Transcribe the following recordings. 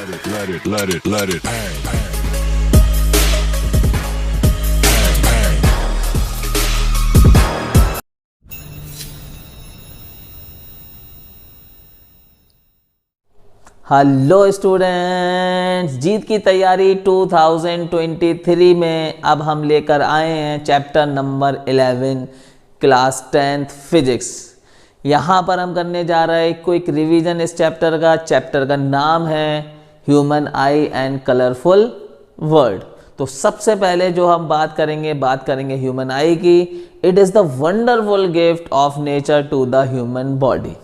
let it bang. Hello students, जीत की तैयारी 2023 में अब हम लेकर आए हैं chapter number 11 class 10th physics. यहाँ पर हम करने जा रहे हैं क्विक रिवीजन इस चैप्टर का नाम है human I and colourful world. तो सबसे पहले जो हम बात करेंगे ह्यूमन आई की। It is the wonderful gift of nature to the human body.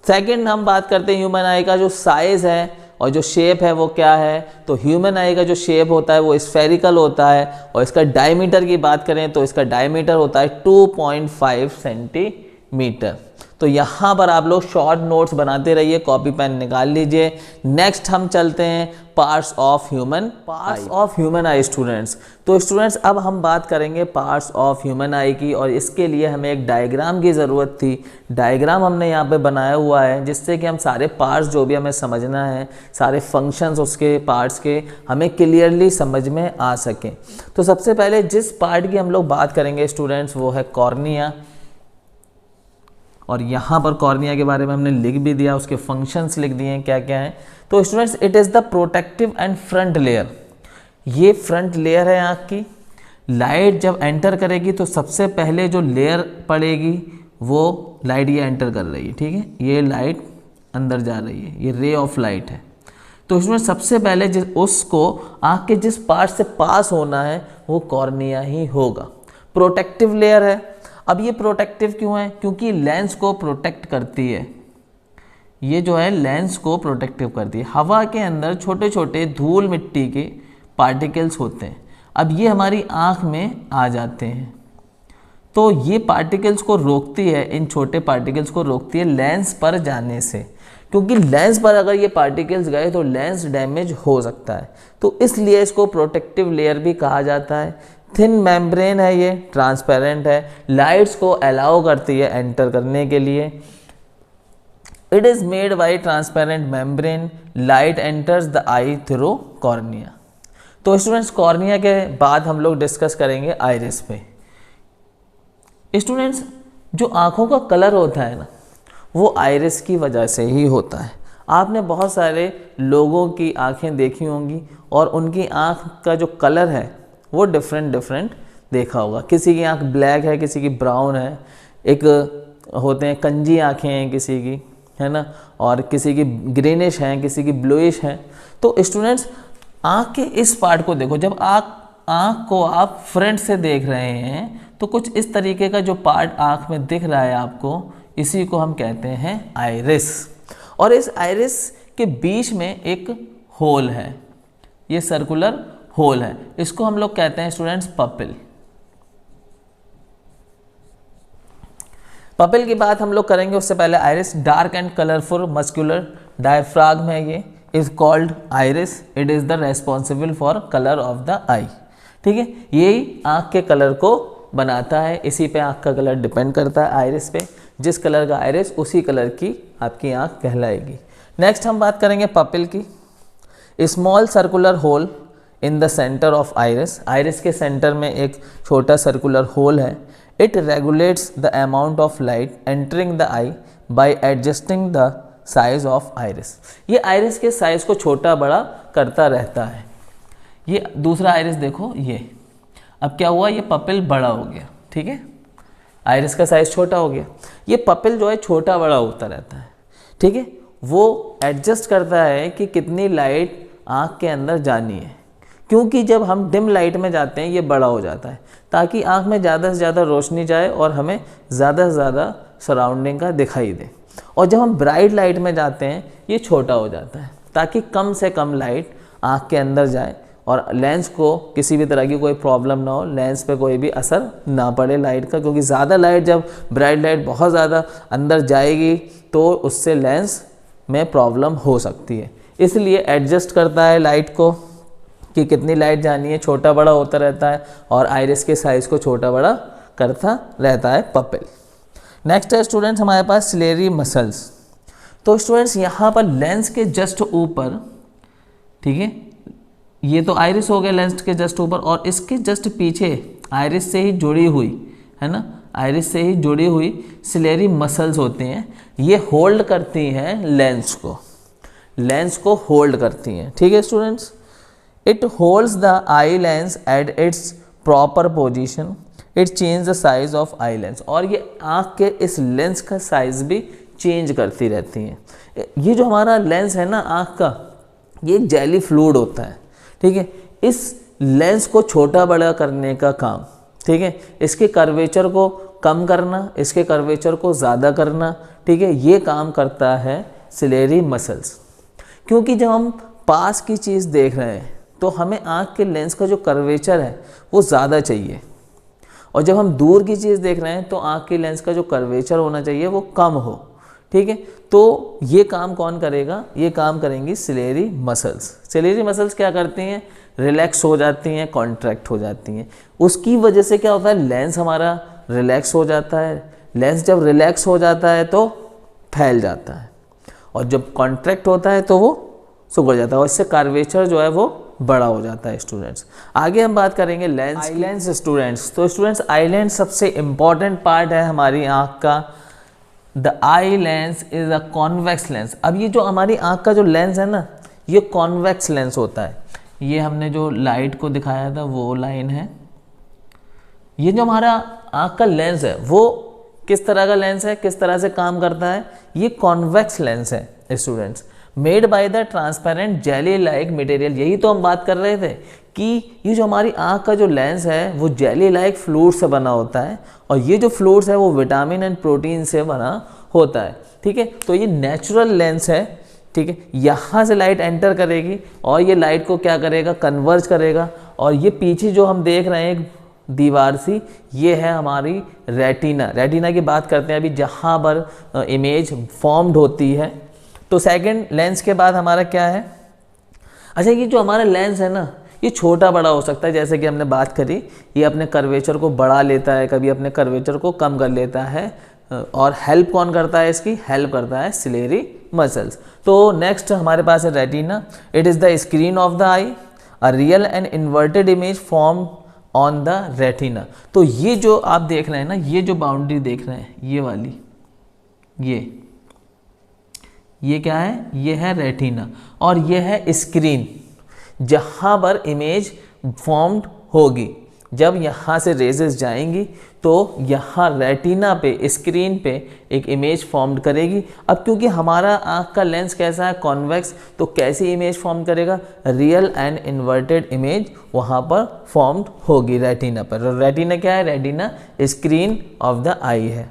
Second हम बात करते हैं ह्यूमन आई का जो साइज है और जो शेप है वो क्या है। तो ह्यूमन आई का जो शेप होता है वो स्फेरिकल होता है और इसका डायमीटर की बात करें तो इसका डायमीटर होता है 2.5 सेंटीमीटर। तो यहाँ पर आप लोग शॉर्ट नोट्स बनाते रहिए, कॉपी पेन निकाल लीजिए। नेक्स्ट हम चलते हैं parts of human I students. तो स्टूडेंट्स अब हम बात करेंगे पार्ट्स ऑफ ह्यूमन आई की, और इसके लिए हमें एक डायग्राम की ज़रूरत थी। डायग्राम हमने यहाँ पे बनाया हुआ है जिससे कि हम सारे पार्ट्स जो भी हमें समझना है, सारे फंक्शंस उसके पार्ट्स के हमें क्लियरली समझ में आ सकें। तो सबसे पहले जिस पार्ट की हम लोग बात करेंगे स्टूडेंट्स वो है कॉर्निया। और यहाँ पर कॉर्निया के बारे में हमने लिख भी दिया, उसके फंक्शंस लिख दिए हैं क्या क्या हैं। तो students it is the protective and front layer. ये फ्रंट लेयर है आँख की। लाइट जब एंटर करेगी तो सबसे पहले जो लेयर पड़ेगी वो लाइट ये एंटर कर रही है, ठीक है, ये लाइट अंदर जा रही है, ये रे ऑफ लाइट है। तो इसमें सबसे पहले उसको आँख के जिस पार्ट से पास होना है वो कॉर्निया ही होगा। प्रोटेक्टिव लेयर है। अब ये प्रोटेक्टिव क्यों है? क्योंकि लेंस को प्रोटेक्ट करती है। ये जो है लेंस को प्रोटेक्टिव करती है। हवा के अंदर छोटे छोटे धूल मिट्टी के पार्टिकल्स होते हैं। अब ये हमारी आँख में आ जाते हैं तो ये पार्टिकल्स को रोकती है, इन छोटे पार्टिकल्स को रोकती है लेंस पर जाने से। क्योंकि लेंस पर अगर ये पार्टिकल्स गए तो लेंस डैमेज हो सकता है, तो इसलिए इसको प्रोटेक्टिव लेयर भी कहा जाता है। थिन मेम्ब्रेन है, ये ट्रांसपेरेंट है, लाइट्स को अलाउ करती है एंटर करने के लिए। It is made by transparent membrane, light enters the I through cornea. तो स्टूडेंट्स कॉर्निया के बाद हम लोग डिस्कस करेंगे आइरिस पे। स्टूडेंट्स जो आँखों का कलर होता है ना वो आइरिस की वजह से ही होता है। आपने बहुत सारे लोगों की आँखें देखी होंगी और उनकी आँख का जो कलर है वो डिफरेंट देखा होगा। किसी की आँख ब्लैक है, किसी की ब्राउन है, एक होते हैं कंजी आँखें हैं किसी की, है ना, और किसी की ग्रीनिश हैं, किसी की ब्लूइश हैं। तो स्टूडेंट्स आँख के इस पार्ट को देखो, जब आँख को आप फ्रंट से देख रहे हैं तो कुछ इस तरीके का जो पार्ट आँख में दिख रहा है आपको, इसी को हम कहते हैं आइरिस। और इस आइरिस के बीच में एक होल है, ये सर्कुलर होल है, इसको हम लोग कहते हैं स्टूडेंट्स पपिल। पपिल की बात हम लोग करेंगे उससे पहले iris dark and colourful muscular diaphragm है, ये is called iris. It is the responsible for colour of the eye, ठीक है, यही आँख के कलर को बनाता है, इसी पे आँख का कलर डिपेंड करता है आइरिस पे। जिस कलर का आइरिस उसी कलर की आपकी आँख कहलाएगी। नेक्स्ट हम बात करेंगे पपिल की। Small circular hole in the centre of iris. Iris के सेंटर में एक छोटा सर्कुलर होल है। It regulates the amount of light entering the eye by adjusting the size of iris. ये आइरिस के साइज को छोटा बड़ा करता रहता है। ये दूसरा आइरिस देखो, ये अब क्या हुआ, ये पपिल बड़ा हो गया, ठीक है, आइरिस का साइज छोटा हो गया। ये पपिल जो है छोटा बड़ा होता रहता है, ठीक है, वो एडजस्ट करता है कि कितनी लाइट आँख के अंदर जानी है। क्योंकि जब हम डिम लाइट में जाते हैं ये बड़ा हो जाता है ताकि आँख में ज़्यादा से ज़्यादा रोशनी जाए और हमें ज़्यादा से ज़्यादा सराउंडिंग का दिखाई दे। और जब हम ब्राइट लाइट में जाते हैं ये छोटा हो जाता है ताकि कम से कम लाइट आँख के अंदर जाए और लेंस को किसी भी तरह की कोई प्रॉब्लम ना हो, लेंस पे कोई भी असर ना पड़े लाइट का। क्योंकि ज़्यादा लाइट, जब ब्राइट लाइट बहुत ज़्यादा अंदर जाएगी तो उससे लेंस में प्रॉब्लम हो सकती है। इसलिए एडजस्ट करता है लाइट को कि कितनी लाइट जानी है, छोटा बड़ा होता रहता है और आइरिस के साइज़ को छोटा बड़ा करता रहता है पपिल। नेक्स्ट है स्टूडेंट्स हमारे पास सिलेरी मसल्स। तो स्टूडेंट्स यहाँ पर लेंस के जस्ट ऊपर ठीक है। ये तो आइरिस हो गया लेंस के जस्ट ऊपर, और इसके जस्ट पीछे आइरिस से ही जुड़ी हुई, है ना, आइरिस से ही जुड़ी हुई सिलेरी मसल्स होती हैं, ये होल्ड करती हैं लेंस को होल्ड करती हैं, ठीक है students. It holds the eye lens at its proper position, it change the size of eye lens, और ये आँख के इस लेंस का साइज भी चेंज करती रहती हैं। ये जो हमारा लेंस है ना आँख का, ये एक जेली फ्लूइड होता है, ठीक है। इस लेंस को छोटा बड़ा करने का काम, ठीक है, इसके कर्वेचर को कम करना, इसके कर्वेचर को ज़्यादा करना, ठीक है, ये काम करता है सिलेरी मसल्स। क्योंकि जब हम पास की चीज़ देख रहे हैं तो हमें आँख के लेंस का जो कर्वेचर है वो ज़्यादा चाहिए, और जब हम दूर की चीज़ देख रहे हैं तो आँख के लेंस का जो कर्वेचर होना चाहिए वो कम हो, ठीक है। तो ये काम कौन करेगा, ये काम करेंगी सिलेरी मसल्स। सिलेरी मसल्स क्या करती हैं, रिलैक्स हो जाती हैं, कॉन्ट्रैक्ट हो जाती हैं। उसकी वजह से क्या होता है, लेंस हमारा रिलैक्स हो जाता है। लेंस जब रिलैक्स हो जाता है तो फैल जाता है, और जब कॉन्ट्रैक्ट होता है तो वो सिकुड़ जाता है, और इससे कर्वेचर जो है वो बड़ा हो जाता है स्टूडेंट्स। आगे हम बात करेंगे लेंस, आई लेंस स्टूडेंट्स। तो स्टूडेंट्स आई लेंस सबसे इम्पॉर्टेंट पार्ट है हमारी आँख का। The eye lens is a convex lens. अब ये जो हमारी आँख का जो लेंस है ना, ये कॉन्वेक्स लेंस होता है। ये हमने जो लाइट को दिखाया था वो लाइन है। ये जो हमारा आँख का लेंस है वो किस तरह का लेंस है, किस तरह से काम करता है, ये कॉन्वेक्स लेंस है students, made by the transparent jelly like material. यही तो हम बात कर रहे थे कि ये जो हमारी आँख का जो लेंस है वो जेली लाइक फ्लूइड से बना होता है, और ये जो फ्लूइड्स है वो विटामिन एंड प्रोटीन से बना होता है, ठीक है। तो ये नेचुरल लेंस है, ठीक है। यहाँ से लाइट एंटर करेगी और ये लाइट को क्या करेगा, कन्वर्ज करेगा, और ये पीछे जो हम देख रहे हैं दीवार सी, ये है हमारी रेटिना। रेटिना की बात करते हैं अभी, जहाँ पर इमेज फॉर्म्ड होती है। तो सेकंड लेंस के बाद हमारा क्या है, अच्छा ये जो हमारा लेंस है ना, ये छोटा बड़ा हो सकता है, जैसे कि हमने बात करी, ये अपने कर्वेचर को बढ़ा लेता है, कभी अपने कर्वेचर को कम कर लेता है, और हेल्प कौन करता है इसकी, हेल्प करता है सिलेरी मसल्स। तो नेक्स्ट हमारे पास है retina. It is the screen of the I, a real and inverted image form on the retina. तो ये जो आप देख रहे हैं ना, ये जो बाउंड्री देख रहे हैं, ये वाली, ये क्या है, ये है रेटिना, और ये है स्क्रीन जहाँ पर इमेज फॉर्म्ड होगी। जब यहाँ से रेजेस जाएंगी तो यहाँ रेटिना पे, स्क्रीन पे एक इमेज फॉर्म्ड करेगी। अब क्योंकि हमारा आँख का लेंस कैसा है, कॉन्वेक्स, तो कैसी इमेज फॉर्म करेगा, रियल एंड इन्वर्टेड इमेज वहाँ पर फॉर्म्ड होगी रेटिना पर। रेटिना क्या है, रेटिना स्क्रीन ऑफ द आई है।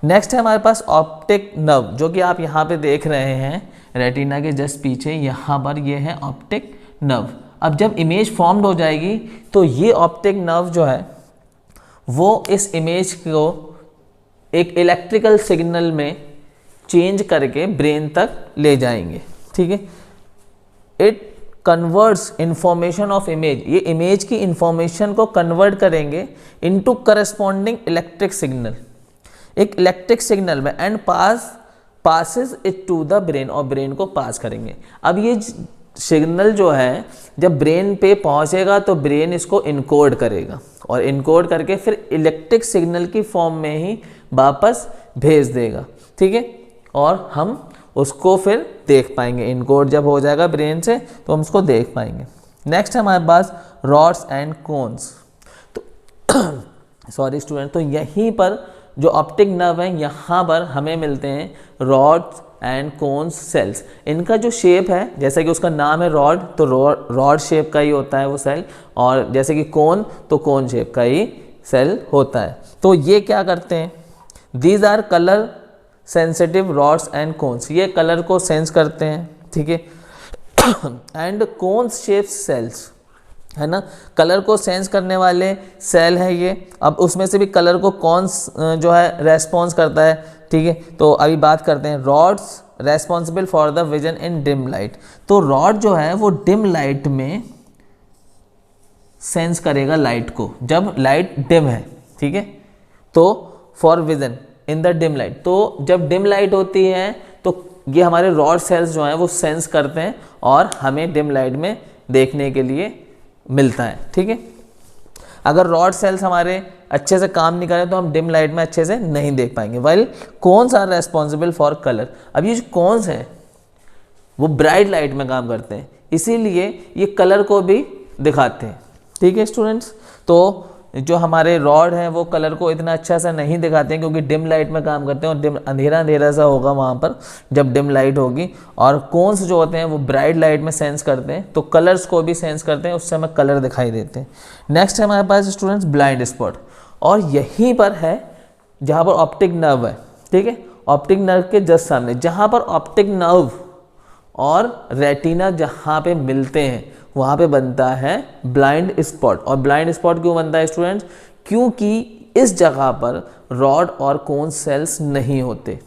नेक्स्ट है हमारे पास ऑप्टिक नर्व, जो कि आप यहाँ पे देख रहे हैं रेटिना के जस्ट पीछे, यहाँ पर ये है ऑप्टिक नर्व। अब जब इमेज फॉर्म्ड हो जाएगी तो ये ऑप्टिक नर्व जो है वो इस इमेज को एक इलेक्ट्रिकल सिग्नल में चेंज करके ब्रेन तक ले जाएंगे, ठीक है। It converts information of image, ये इमेज की इंफॉर्मेशन को कन्वर्ट करेंगे इनटू करस्पॉन्डिंग इलेक्ट्रिक सिग्नल, एक इलेक्ट्रिक सिग्नल में, and passes it to the brain, और ब्रेन को पास करेंगे। अब ये सिग्नल जो है जब ब्रेन पे पहुंचेगा तो ब्रेन इसको इनकोड करेगा, और इनकोड करके फिर इलेक्ट्रिक सिग्नल की फॉर्म में ही वापस भेज देगा, ठीक है, और हम उसको फिर देख पाएंगे। इनकोड जब हो जाएगा ब्रेन से तो हम उसको देख पाएंगे। नेक्स्ट है हमारे पास रॉड्स एंड कोन्स। तो सॉरी स्टूडेंट, तो यहीं पर जो ऑप्टिक नर्व है यहाँ पर हमें मिलते हैं रॉड्स एंड कोन्स सेल्स। इनका जो शेप है, जैसे कि उसका नाम है रॉड, तो रॉड शेप का ही होता है वो सेल, और जैसे कि कोन, तो कोन शेप का ही सेल होता है। तो ये क्या करते हैं, these are colour sensitive rods and cones, ये कलर को सेंस करते हैं, ठीक है। एंड कोन्स शेप सेल्स, है ना, कलर को सेंस करने वाले सेल है ये। अब उसमें से भी कलर को कौन जो है रेस्पॉन्स करता है, ठीक है। तो अभी बात करते हैं rods responsible for the vision in dim light. तो रॉड जो है वो डिम लाइट में सेंस करेगा लाइट को, जब लाइट डिम है, ठीक है, तो for vision in the dim light. तो जब डिम लाइट होती है तो ये हमारे रॉड सेल्स जो हैं वो सेंस करते हैं और हमें डिम लाइट में देखने के लिए मिलता है। ठीक है, अगर रॉड सेल्स हमारे अच्छे से काम नहीं करें तो हम डिम लाइट में अच्छे से नहीं देख पाएंगे। Well cones are responsible for colour. अब ये जो कोन्स हैं वो ब्राइट लाइट में काम करते हैं, इसीलिए ये कलर को भी दिखाते हैं। ठीक है स्टूडेंट्स, तो जो हमारे रॉड हैं वो कलर को इतना अच्छा सा नहीं दिखाते हैं क्योंकि डिम लाइट में काम करते हैं और डिम अंधेरा अंधेरा सा होगा वहाँ पर जब डिम लाइट होगी। और कोन्स जो होते हैं वो ब्राइट लाइट में सेंस करते हैं, तो कलर्स को भी सेंस करते हैं, उससे हमें कलर दिखाई देते हैं। नेक्स्ट है हमारे पास स्टूडेंट्स ब्लाइंड स्पॉट, और यहीं पर है जहाँ पर ऑप्टिक नर्व है। ठीक है, ऑप्टिक नर्व के जस्ट सामने, जहाँ पर ऑप्टिक नर्व और रेटिना जहाँ पे मिलते हैं वहाँ पे बनता है ब्लाइंड स्पॉट। और ब्लाइंड स्पॉट क्यों बनता है स्टूडेंट्स? क्योंकि इस जगह पर रॉड और कोन सेल्स नहीं होते।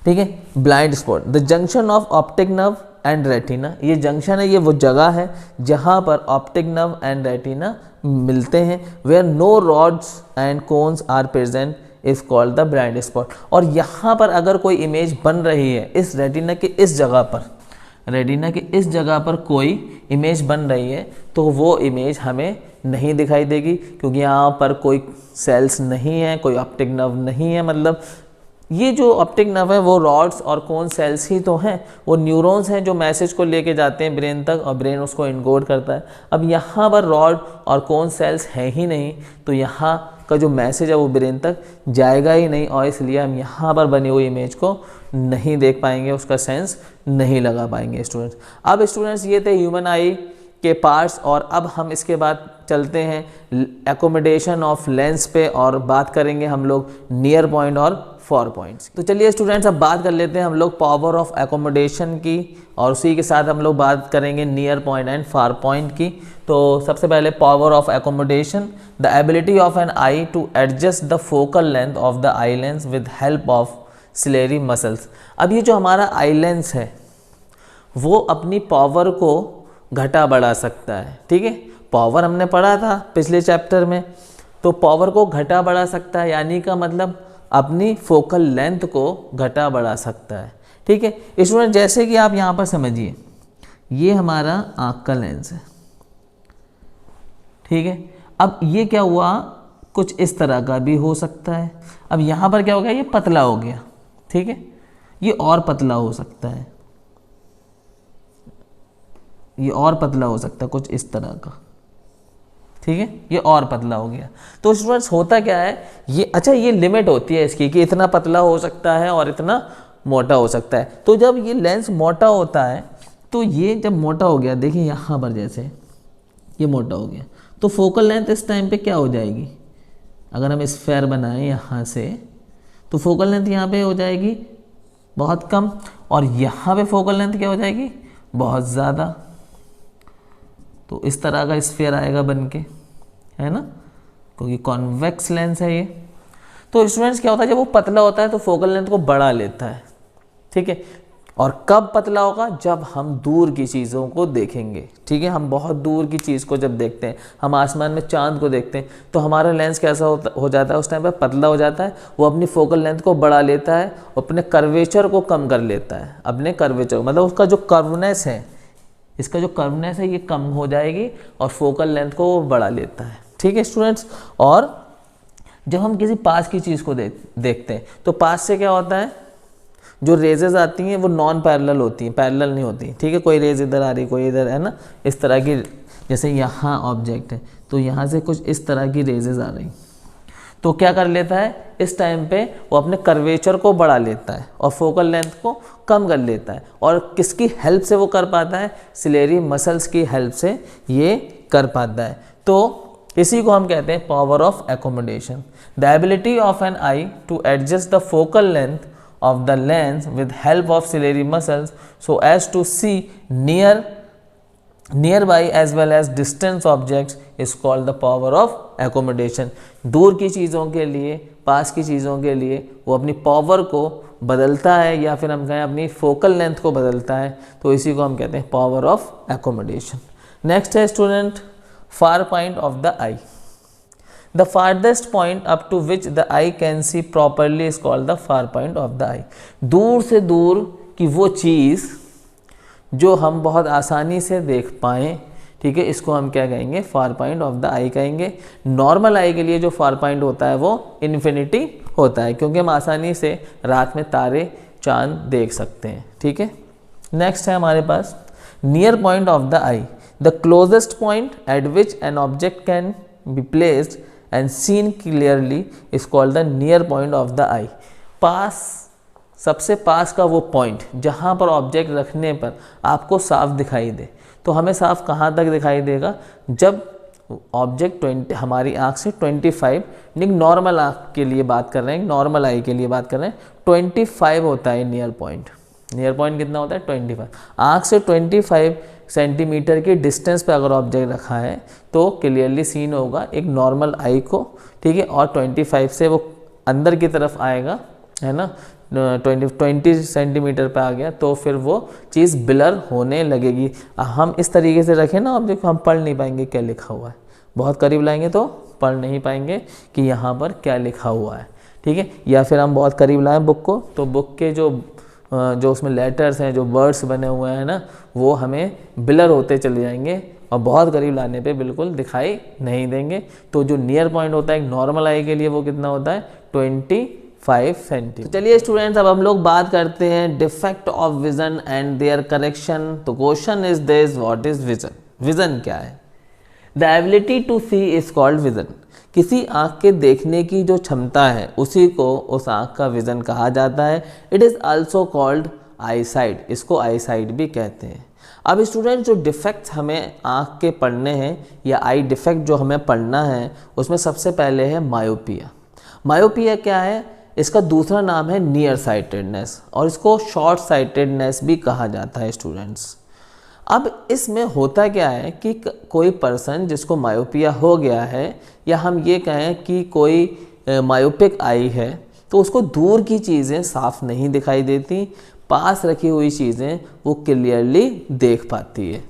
ठीक है, blind spot the junction of optic nerve and retina, ये जंक्शन है, ये वो जगह है जहाँ पर ऑप्टिक नर्व एंड रेटिना मिलते हैं। Where no rods and cones are present is called the blind spot. और यहाँ पर अगर कोई इमेज बन रही है इस रेटिना के इस जगह पर, रेटिना के इस जगह पर कोई इमेज बन रही है तो वो इमेज हमें नहीं दिखाई देगी क्योंकि यहाँ पर कोई सेल्स नहीं है, कोई ऑप्टिक नर्व नहीं है। मतलब ये जो ऑप्टिक नर्व है वो रॉड्स और कोन सेल्स ही तो हैं, वो न्यूरॉन्स हैं जो मैसेज को लेके जाते हैं ब्रेन तक और ब्रेन उसको इनकोड करता है। अब यहाँ पर रॉड और कोन सेल्स हैं ही नहीं, तो यहाँ का जो मैसेज है वो ब्रेन तक जाएगा ही नहीं, और इसलिए हम यहाँ पर बनी हुई इमेज को नहीं देख पाएंगे, उसका सेंस नहीं लगा पाएंगे स्टूडेंट्स। अब स्टूडेंट्स ये थे ह्यूमन आई के पार्ट्स, और अब हम इसके बाद चलते हैं एकोमोडेशन ऑफ लेंस पे और बात करेंगे हम लोग नियर पॉइंट और फार पॉइंट्स। तो चलिए स्टूडेंट्स अब बात कर लेते हैं हम लोग पावर ऑफ एकोमोडेशन की, और उसी के साथ हम लोग बात करेंगे near point and far point की। तो सबसे पहले power of accommodation, the ability of an eye to adjust the focal length of the eye lens with help of ciliary muscles. अब ये जो हमारा आई लेंस है वो अपनी पावर को घटा बढ़ा सकता है। ठीक है, पावर हमने पढ़ा था पिछले चैप्टर में, तो पावर को घटा बढ़ा सकता है, यानी का मतलब अपनी फोकल लेंथ को घटा बढ़ा सकता है। ठीक है स्टूडेंट, जैसे कि आप यहाँ पर समझिए ये हमारा आँख का लेंस है। ठीक है, अब ये क्या हुआ, कुछ इस तरह का भी हो सकता है। अब यहाँ पर क्या हो गया, ये पतला हो गया। ठीक है, ये और पतला हो सकता है, ये और पतला हो सकता है कुछ इस तरह का। ठीक है, ये और पतला हो गया। तो स्टूडेंट्स होता क्या है, ये अच्छा ये लिमिट होती है इसकी कि इतना पतला हो सकता है और इतना मोटा हो सकता है। तो जब ये लेंस मोटा होता है तो ये जब मोटा हो गया, देखिए यहाँ पर जैसे ये मोटा हो गया, तो फोकल लेंथ इस टाइम पे क्या हो जाएगी, अगर हम स्फेयर बनाएं यहाँ से तो फोकल लेंथ यहाँ पे हो जाएगी बहुत कम, और यहाँ पे फोकल लेंथ क्या हो जाएगी, बहुत ज़्यादा। तो इस तरह का स्फीयर आएगा बन के, है ना, क्योंकि कॉन्वेक्स लेंस है ये। तो स्टूडेंट्स क्या होता है, जब वो पतला होता है तो फोकल लेंथ को बढ़ा लेता है। ठीक है, और कब पतला होगा, जब हम दूर की चीज़ों को देखेंगे। ठीक है, हम बहुत दूर की चीज़ को जब देखते हैं, हम आसमान में चांद को देखते हैं, तो हमारा लेंस कैसा हो जाता है, उस टाइम पर पतला हो जाता है। वो अपनी फोकल लेंथ को बढ़ा लेता है, अपने कर्वेचर को कम कर लेता है, अपने कर्वेचर मतलब उसका जो कर्वनेस है, इसका जो कर्वनेस है ये कम हो जाएगी और फोकल लेंथ को वो बढ़ा लेता है। ठीक है स्टूडेंट्स, और जब हम किसी पास की चीज़ को देखते हैं तो पास से क्या होता है, जो रेजेस आती हैं वो नॉन पैरेलल होती हैं, पैरेलल नहीं होती। ठीक है, कोई रेज इधर आ रही, कोई इधर, है ना, इस तरह की, जैसे यहाँ ऑब्जेक्ट है तो यहाँ से कुछ इस तरह की रेजेस आ रही, तो क्या कर लेता है, इस टाइम पे वो अपने कर्वेचर को बढ़ा लेता है और फोकल लेंथ को कम कर लेता है। और किसकी हेल्प से वो कर पाता है, सिलेरी मसल्स की हेल्प से ये कर पाता है। तो इसी को हम कहते हैं power of accommodation, the ability of an eye to adjust the focal length of the lens with help of ciliary muscles so as to see nearby as well as distant objects is called the power of accommodation। दूर की चीज़ों के लिए, पास की चीज़ों के लिए वो अपनी पावर को बदलता है, या फिर हम कहें अपनी फोकल लेंथ को बदलता है, तो इसी को हम कहते हैं पावर ऑफ एकोमोडेशन। नेक्स्ट है student far point of the I. The farthest point up to which the eye can see properly is called the far point of the eye। दूर से दूर कि वो चीज़ जो हम बहुत आसानी से देख पाएँ, ठीक है, इसको हम क्या कहेंगे, फार पॉइंट ऑफ द आई कहेंगे। नॉर्मल आई के लिए जो फार पॉइंट होता है वो इन्फिनिटी होता है, क्योंकि हम आसानी से रात में तारे चांद देख सकते हैं, ठीक है। नेक्स्ट है हमारे पास near point of the eye, the closest point at which an object can be placed and seen clearly is called the near point of the eye. पास, सबसे पास का वो पॉइंट जहाँ पर ऑब्जेक्ट रखने पर आपको साफ दिखाई दे। तो हमें साफ कहाँ तक दिखाई देगा, जब ऑब्जेक्ट 20 हमारी आँख से 25, नॉर्मल आँख के लिए बात कर रहे हैं, नॉर्मल आई के लिए बात कर रहे हैं, 25 होता है नियर पॉइंट। नियर पॉइंट कितना होता है, 25। आँख से 25 सेंटीमीटर की डिस्टेंस पे अगर ऑब्जेक्ट रखा है तो क्लियरली सीन होगा एक नॉर्मल आई को, ठीक है। और 25 से वो अंदर की तरफ आएगा, है ना, 20 सेंटीमीटर पे आ गया तो फिर वो चीज़ ब्लर होने लगेगी। हम इस तरीके से रखें ना ऑब्जेक्ट, हम पढ़ नहीं पाएंगे क्या लिखा हुआ है। बहुत करीब लाएंगे तो पढ़ नहीं पाएंगे कि यहाँ पर क्या लिखा हुआ है, ठीक है। या फिर हम बहुत करीब लाएं बुक को, तो बुक के जो उसमें लेटर्स हैं, जो वर्ड्स बने हुए हैं ना, वो हमें ब्लर होते चले जाएंगे और बहुत करीब लाने पे बिल्कुल दिखाई नहीं देंगे। तो जो नियर पॉइंट होता है एक नॉर्मल आई के लिए वो कितना होता है, 25 सेंटीमीटर। चलिए स्टूडेंट्स, अब हम लोग बात करते हैं defect of vision and their correction. तो question is this, what is vision? Vision क्या है? The ability to see is called vision. किसी आँख के देखने की जो क्षमता है उसी को उस आँख का विजन कहा जाता है। It is also called I site, इसको आई साइट भी कहते हैं। अब स्टूडेंट, जो डिफेक्ट्स हमें आँख के पढ़ने हैं या आई डिफेक्ट जो हमें पढ़ना है, उसमें सबसे पहले है मायोपिया। मायोपिया क्या है? इसका दूसरा नाम है नियर साइटेडनेस, और इसको शॉर्ट साइटेडनेस भी कहा जाता है स्टूडेंट्स। अब इसमें होता क्या है कि कोई पर्सन जिसको मायोपिया हो गया है, या हम ये कहें कि कोई मायोपिक आई है, तो उसको दूर की चीज़ें साफ नहीं दिखाई देती, पास रखी हुई चीज़ें वो क्लियरली देख पाती है,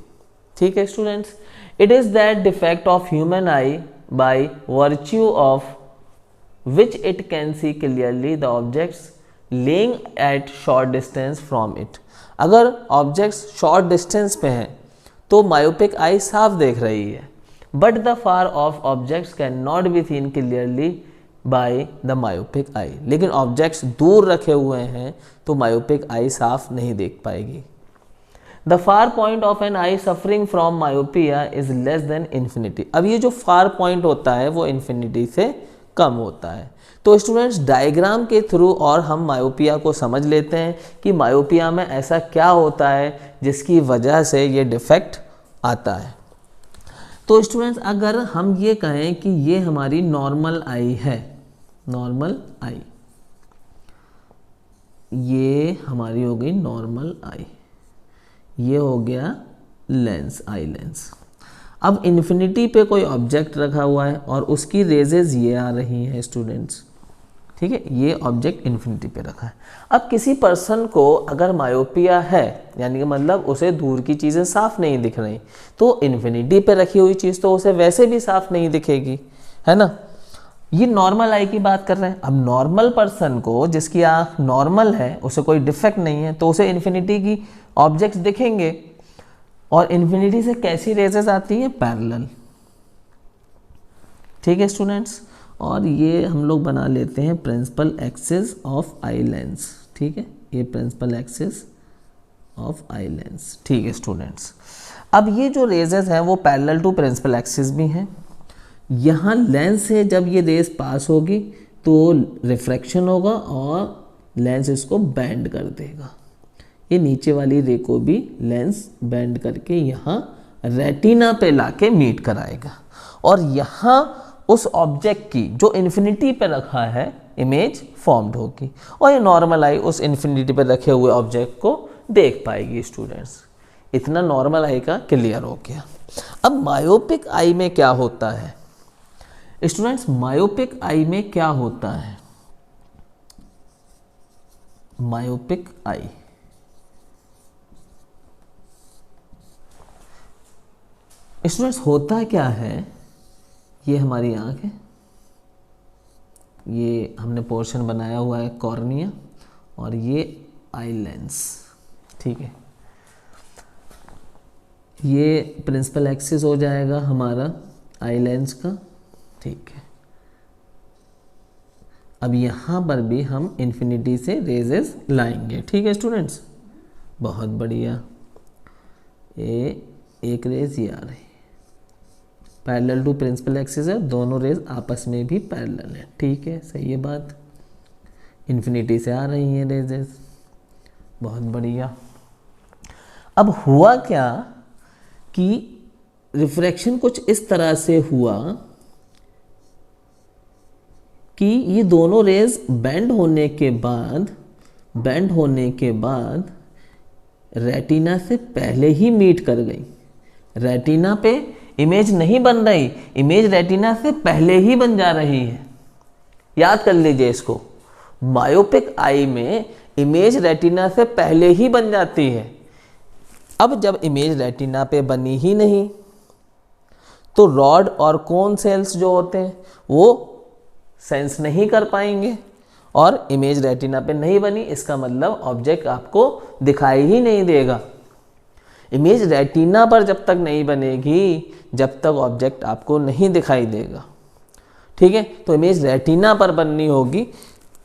ठीक है students. It is that defect of human I by virtue of which it can see clearly the objects laying at short distance from it। अगर ऑब्जेक्ट्स शॉर्ट डिस्टेंस पे हैं तो मायोपिक आई साफ देख रही है, but the far of objects can not be seen clearly by the myopic eye. लेकिन objects दूर रखे हुए हैं तो मायोपिक आई साफ नहीं देख पाएगी। The far point of an eye suffering from myopia is less than infinity. अब ये जो फार पॉइंट होता है वो इन्फिनिटी से कम होता है। तो स्टूडेंट्स, डायग्राम के थ्रू और हम मायोपिया को समझ लेते हैं कि मायोपिया में ऐसा क्या होता है जिसकी वजह से ये डिफेक्ट आता है। तो स्टूडेंट्स, अगर हम ये कहें कि ये हमारी नॉर्मल आई है, नॉर्मल आई, ये हमारी हो गई नॉर्मल आई, ये हो गया लेंस, आई लेंस। अब इन्फिनिटी पे कोई ऑब्जेक्ट रखा हुआ है और उसकी रेजेज ये आ रही हैं स्टूडेंट्स, ठीक है, ये ऑब्जेक्ट इन्फिनिटी पे रखा है। अब किसी पर्सन को अगर मायोपिया है, यानी कि मतलब उसे दूर की चीज़ें साफ नहीं दिख रही, तो इन्फिनिटी पे रखी हुई चीज़ तो उसे वैसे भी साफ नहीं दिखेगी, है ना। ये नॉर्मल आई की बात कर रहे हैं। अब नॉर्मल पर्सन को, जिसकी आँख नॉर्मल है, उसे कोई डिफेक्ट नहीं है, तो उसे इन्फिनिटी की ऑब्जेक्ट्स दिखेंगे। और इन्फिनिटी से कैसी रेजेस आती हैं? पैरेलल, ठीक है स्टूडेंट्स। और ये हम लोग बना लेते हैं principal axis of eye lens, ठीक है, ये principal axis of eye lens, ठीक है स्टूडेंट्स। अब ये जो रेजेस हैं वो पैरेलल टू प्रिंसिपल एक्सिस भी हैं। यहाँ लेंस से जब ये रेज पास होगी तो रिफ्रैक्शन होगा और लेंस इसको बेंड कर देगा। ये नीचे वाली रे को भी लेंस बेंड करके यहाँ रेटिना पे लाके मीट कराएगा, और यहाँ उस ऑब्जेक्ट की जो इन्फिनिटी पे रखा है इमेज फॉर्म्ड होगी, और ये नॉर्मल आई उस इन्फिनिटी पे रखे हुए ऑब्जेक्ट को देख पाएगी स्टूडेंट्स। इतना नॉर्मल आई का क्लियर हो गया। अब मायोपिक आई में क्या होता है स्टूडेंट्स? मायोपिक आई में क्या होता है? मायोपिक आई, स्टूडेंट्स होता क्या है? ये हमारी आँख है, ये हमने पोर्शन बनाया हुआ है कॉर्निया, और ये आई लेंस, ठीक है। ये प्रिंसिपल एक्सिस हो जाएगा हमारा आई लेंस का, ठीक है। अब यहाँ पर भी हम इन्फिनिटी से रेजेस लाएंगे, ठीक है स्टूडेंट्स, बहुत बढ़िया। एक रेज ये आ रही पैरेलल टू प्रिंसिपल एक्सिस है, दोनों रेज आपस में भी पैरेलल है, ठीक है, सही है बात। इन्फिनिटी से आ रही हैं रेजेस, बहुत बढ़िया। अब हुआ क्या कि रिफ्रैक्शन कुछ इस तरह से हुआ कि ये दोनों रेज बेंड होने के बाद रेटिना से पहले ही मीट कर गई। रेटिना पे इमेज नहीं बन रही, इमेज रेटिना से पहले ही बन जा रही है। याद कर लीजिए इसको, मायोपिक आई में इमेज रेटिना से पहले ही बन जाती है। अब जब इमेज रेटिना पे बनी ही नहीं तो रॉड और कोन सेल्स जो होते हैं वो सेंस नहीं कर पाएंगे और इमेज रेटिना पे नहीं बनी, इसका मतलब ऑब्जेक्ट आपको दिखाई ही नहीं देगा। इमेज रेटिना पर जब तक नहीं बनेगी जब तक ऑब्जेक्ट आपको नहीं दिखाई देगा, ठीक है। तो इमेज रेटिना पर बननी होगी।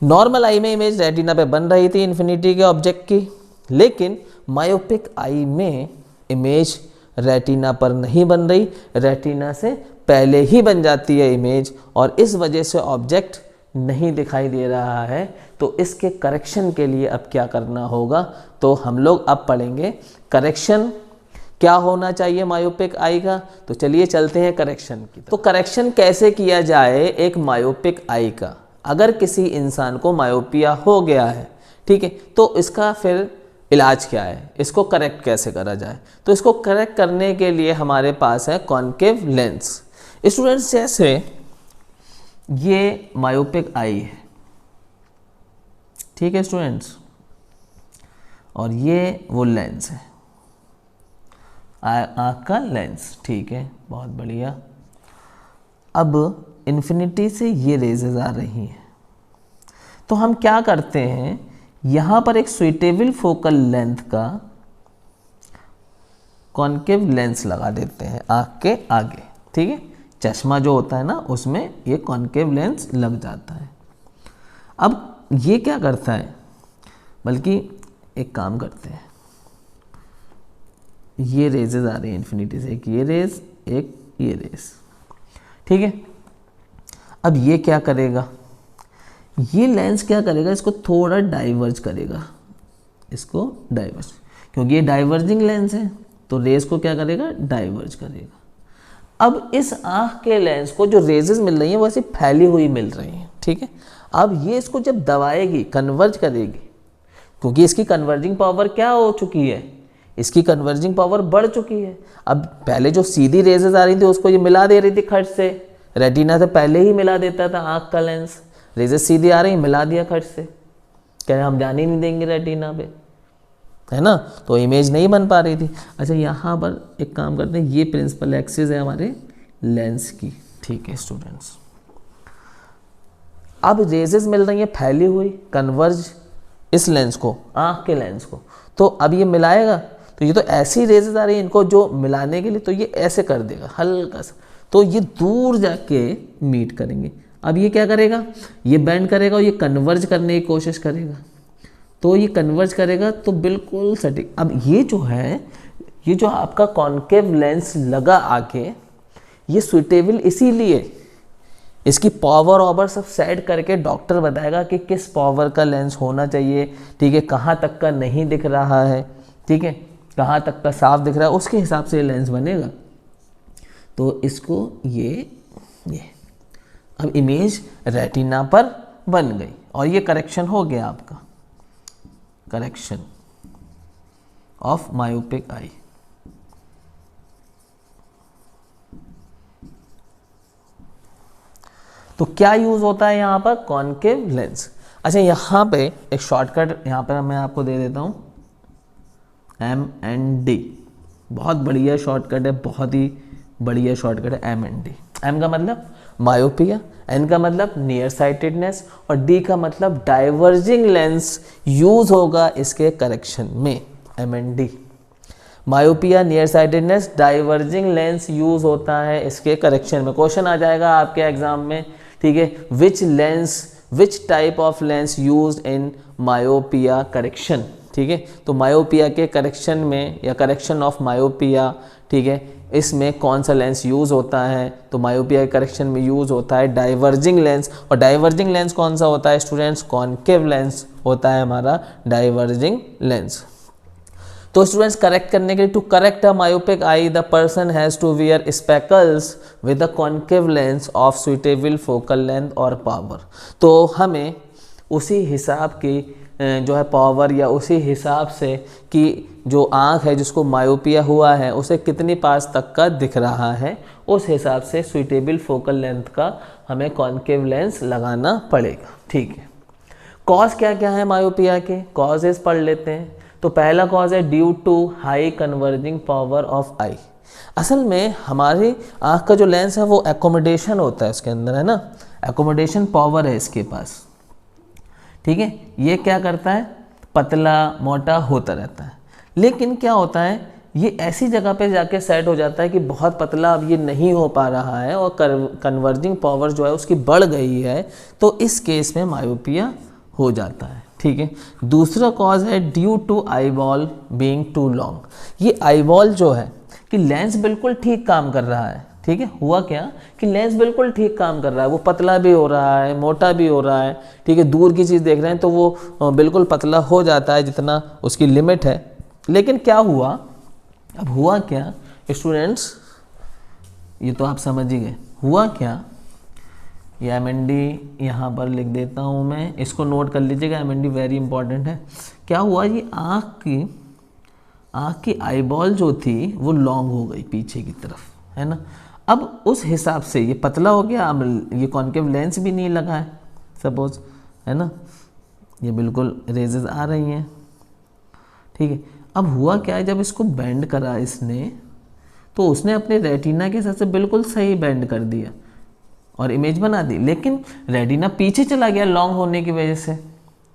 नॉर्मल आई में इमेज रेटिना पे बन रही थी इन्फिनिटी के ऑब्जेक्ट की, लेकिन मायोपिक आई में इमेज रेटिना पर नहीं बन रही, रेटिना से पहले ही बन जाती है इमेज और इस वजह से ऑब्जेक्ट नहीं दिखाई दे रहा है। तो इसके करेक्शन के लिए अब क्या करना होगा, तो हम लोग अब पढ़ेंगे करेक्शन क्या होना चाहिए मायोपिक आई का। तो चलिए चलते हैं करेक्शन की। तो करेक्शन कैसे किया जाए एक मायोपिक आई का। अगर किसी इंसान को मायोपिया हो गया है, ठीक है, तो इसका फिर इलाज क्या है, इसको करेक्ट कैसे करा जाए। तो इसको करेक्ट करने के लिए हमारे पास है कॉन्केव लेंस। स्टूडेंट्स जैसे ये मायोपिक आई है, ठीक है स्टूडेंट्स, और ये वो लेंस है आँख का लेंस, ठीक है, बहुत बढ़िया। अब इन्फिनिटी से ये रेजेस आ रही हैं, तो हम क्या करते हैं, यहाँ पर एक सुइटेबल फोकल लेंथ का कॉन्केव लेंस लगा देते हैं आँख के आगे, ठीक है। चश्मा जो होता है ना उसमें ये कॉन्केव लेंस लग जाता है। अब ये क्या करता है, बल्कि एक काम करते हैं, ये रेजेस आ रही है इन्फिनिटी से, एक ये रेज एक ये रेज, ठीक है। अब ये क्या करेगा, ये लेंस क्या करेगा, इसको थोड़ा डाइवर्ज करेगा, इसको डाइवर्ज, क्योंकि ये डाइवर्जिंग लेंस है तो रेज को क्या करेगा, डाइवर्ज करेगा। अब इस आँख के लेंस को जो रेजेस मिल रही हैं वो ऐसी फैली हुई मिल रही हैं, ठीक है। अब ये इसको जब दबाएगी कन्वर्ज करेगी, क्योंकि इसकी कन्वर्जिंग पावर क्या हो चुकी है, इसकी कन्वर्जिंग पावर बढ़ चुकी है। अब पहले जो सीधी रेजेस आ रही थी उसको ये मिला दे रही थी खट से, रेटिना से पहले ही मिला देता था आँख का लेंस, रेजेस सीधी आ रही मिला दिया खट से, कह रहे हम जाने ही नहीं देंगे रेटिना पे, है ना, तो इमेज नहीं बन पा रही थी। अच्छा यहाँ पर एक काम करते हैं, ये प्रिंसिपल एक्सिस है हमारे लेंस की, ठीक है स्टूडेंट्स। अब रेजेस मिल रही है फैली हुई, कन्वर्ज इस लेंस को, आँख के लेंस को, तो अब ये मिलाएगा, तो ये तो ऐसी रेजेस आ रही है, इनको जो मिलाने के लिए तो ये ऐसे कर देगा हल्का सा, तो ये दूर जाके मीट करेंगे। अब ये क्या करेगा, ये बेंड करेगा और ये कन्वर्ज करने की कोशिश करेगा, तो ये कन्वर्ज करेगा तो बिल्कुल सटीक। अब ये जो है, ये जो आपका कॉन्केव लेंस लगा आके, ये सुइटेबल इसीलिए, इसकी पावर ऑवर सब सेट करके डॉक्टर बताएगा कि किस पावर का लेंस होना चाहिए, ठीक है, कहाँ तक का नहीं दिख रहा है, ठीक है, कहाँ तक का साफ दिख रहा है, उसके हिसाब से लेंस बनेगा। तो इसको ये अब इमेज रेटिना पर बन गई और ये करेक्शन हो गया आपका, करेक्शन ऑफ मायोपिक आई। तो क्या यूज होता है यहाँ पर, कॉन्केव लेंस। अच्छा यहाँ पे एक शॉर्टकट यहाँ पर मैं आपको दे देता हूँ, M&D, बहुत बढ़िया शॉर्टकट है, बहुत ही बढ़िया शॉर्टकट है M&D। M का मतलब मायोपिया, N का मतलब नियर साइटेडनेस और D का मतलब डाइवर्जिंग लेंस यूज होगा इसके करेक्शन में। MND। Myopia, near sightedness, diverging lens use होता है इसके करेक्शन में। क्वेश्चन आ जाएगा आपके एग्जाम में, ठीक है, which type of lens use in myopia correction, ठीक है। तो मायोपिया के करेक्शन में या करेक्शन ऑफ मायोपिया, ठीक है, इसमें कौन सा लेंस यूज़ होता है? तो मायोपिया के करेक्शन में यूज़ होता है डाइवर्जिंग लेंस। और डाइवर्जिंग लेंस कौन सा होता है स्टूडेंट्स? कॉन्केव लेंस होता है हमारा डाइवर्जिंग लेंस। तो स्टूडेंट्स करेक्ट करने के लिए, to correct a myopic eye the person has to wear spectacles with a concave lens of suitable focal length और पावर। तो हमें उसी हिसाब की जो है पावर या उसी हिसाब से कि जो आँख है जिसको मायोपिया हुआ है उसे कितनी पास तक का दिख रहा है, उस हिसाब से सुइटेबल फोकल लेंथ का हमें कॉन्केव लेंस लगाना पड़ेगा, ठीक है। कॉज क्या क्या है मायोपिया के? कॉजेज पढ़ लेते हैं। तो पहला कॉज है due to high converging power of eye. असल में हमारी आँख का जो लेंस है वो एकोमोडेशन होता है उसके अंदर, है ना, एकोमोडेशन पावर है इसके पास, ठीक है। ये क्या करता है? पतला मोटा होता रहता है। लेकिन क्या होता है, ये ऐसी जगह पे जाके सेट हो जाता है कि बहुत पतला अब ये नहीं हो पा रहा है और कन्वर्जिंग पावर जो है उसकी बढ़ गई है, तो इस केस में मायोपिया हो जाता है, ठीक है। दूसरा कॉज है due to eyeball being too long. ये आईबॉल जो है कि लेंस बिल्कुल ठीक काम कर रहा है, ठीक है। हुआ क्या कि लेंस बिल्कुल ठीक काम कर रहा है, वो पतला भी हो रहा है, मोटा भी हो रहा है, ठीक है। दूर की चीज़ देख रहे हैं तो वो बिल्कुल पतला हो जाता है जितना उसकी लिमिट है। लेकिन क्या हुआ, अब हुआ क्या स्टूडेंट्स, ये तो आप समझ ही गए। हुआ क्या, ये MND यहाँ पर लिख देता हूँ मैं, इसको नोट कर लीजिएगा, MND वेरी इंपॉर्टेंट है। क्या हुआ, ये आँख की आईबॉल जो थी वो लॉन्ग हो गई पीछे की तरफ, है ना। अब उस हिसाब से ये पतला हो गया, अब ये कॉन्केव लेंस भी नहीं लगा है सपोज, है ना, ये बिल्कुल रेजेस आ रही हैं, ठीक है। अब हुआ क्या है, जब इसको बेंड करा इसने तो उसने अपने रेटिना के हिसाब से बिल्कुल सही बेंड कर दिया और इमेज बना दी, लेकिन रेटिना पीछे चला गया लॉन्ग होने की वजह से,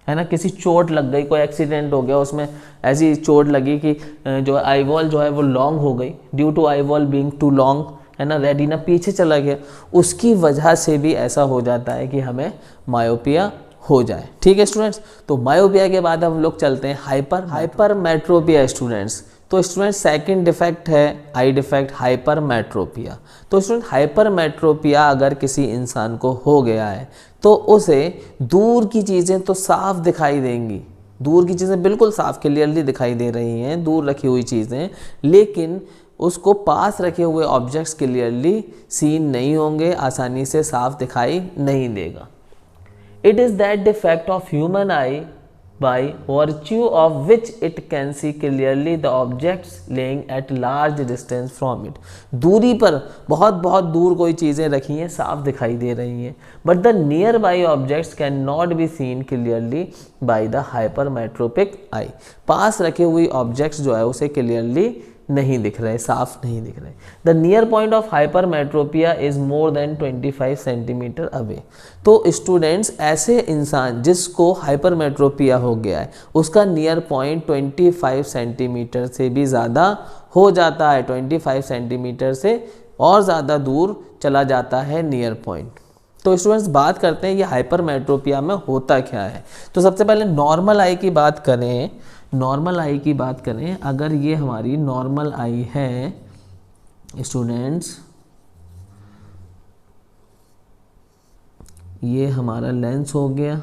है ना। किसी चोट लग गई, कोई एक्सीडेंट हो गया, उसमें ऐसी चोट लगी कि जो आईबॉल जो है वो लॉन्ग हो गई, due to eyeball being too long, है ना, रेटिना पीछे चला गया, उसकी वजह से भी ऐसा हो जाता है कि हमें मायोपिया हो जाए, ठीक है स्टूडेंट्स। तो मायोपिया के बाद हम लोग चलते हैं हाइपरमेट्रोपिया स्टूडेंट्स। तो स्टूडेंट सेकंड डिफेक्ट है आई डिफेक्ट हाइपरमेट्रोपिया। तो स्टूडेंट हाइपरमेट्रोपिया अगर किसी इंसान को हो गया है तो उसे दूर की चीज़ें तो साफ दिखाई देंगी, दूर की चीज़ें बिल्कुल साफ क्लियरली दिखाई दे रही हैं, दूर रखी हुई चीज़ें, लेकिन उसको पास रखे हुए ऑब्जेक्ट्स क्लियरली सीन नहीं होंगे, आसानी से साफ दिखाई नहीं देगा। It is that defect of human I by virtue of which it can see clearly the objects laying at large distance from it। दूरी पर बहुत बहुत दूर कोई चीज़ें रखी हैं, साफ दिखाई दे रही हैं, but the nearby objects can not be seen clearly by the hypermetropic eye। पास रखे हुई ऑब्जेक्ट्स जो है उसे क्लियरली नहीं दिख रहे, साफ नहीं दिख रहे। The near point of hypermetropia is more than 25 centimetre away. तो स्टूडेंट्स ऐसे इंसान जिसको हाइपरमेट्रोपिया हो गया है उसका नियर पॉइंट 25 सेंटीमीटर से भी ज़्यादा हो जाता है, 25 सेंटीमीटर से और ज़्यादा दूर चला जाता है नियर पॉइंट। तो स्टूडेंट्स बात करते हैं ये हाइपरमेट्रोपिया में होता क्या है। तो सबसे पहले नॉर्मल आई की बात करें, नॉर्मल आई की बात करें, अगर ये हमारी नॉर्मल आई है स्टूडेंट्स, ये हमारा लेंस हो गया।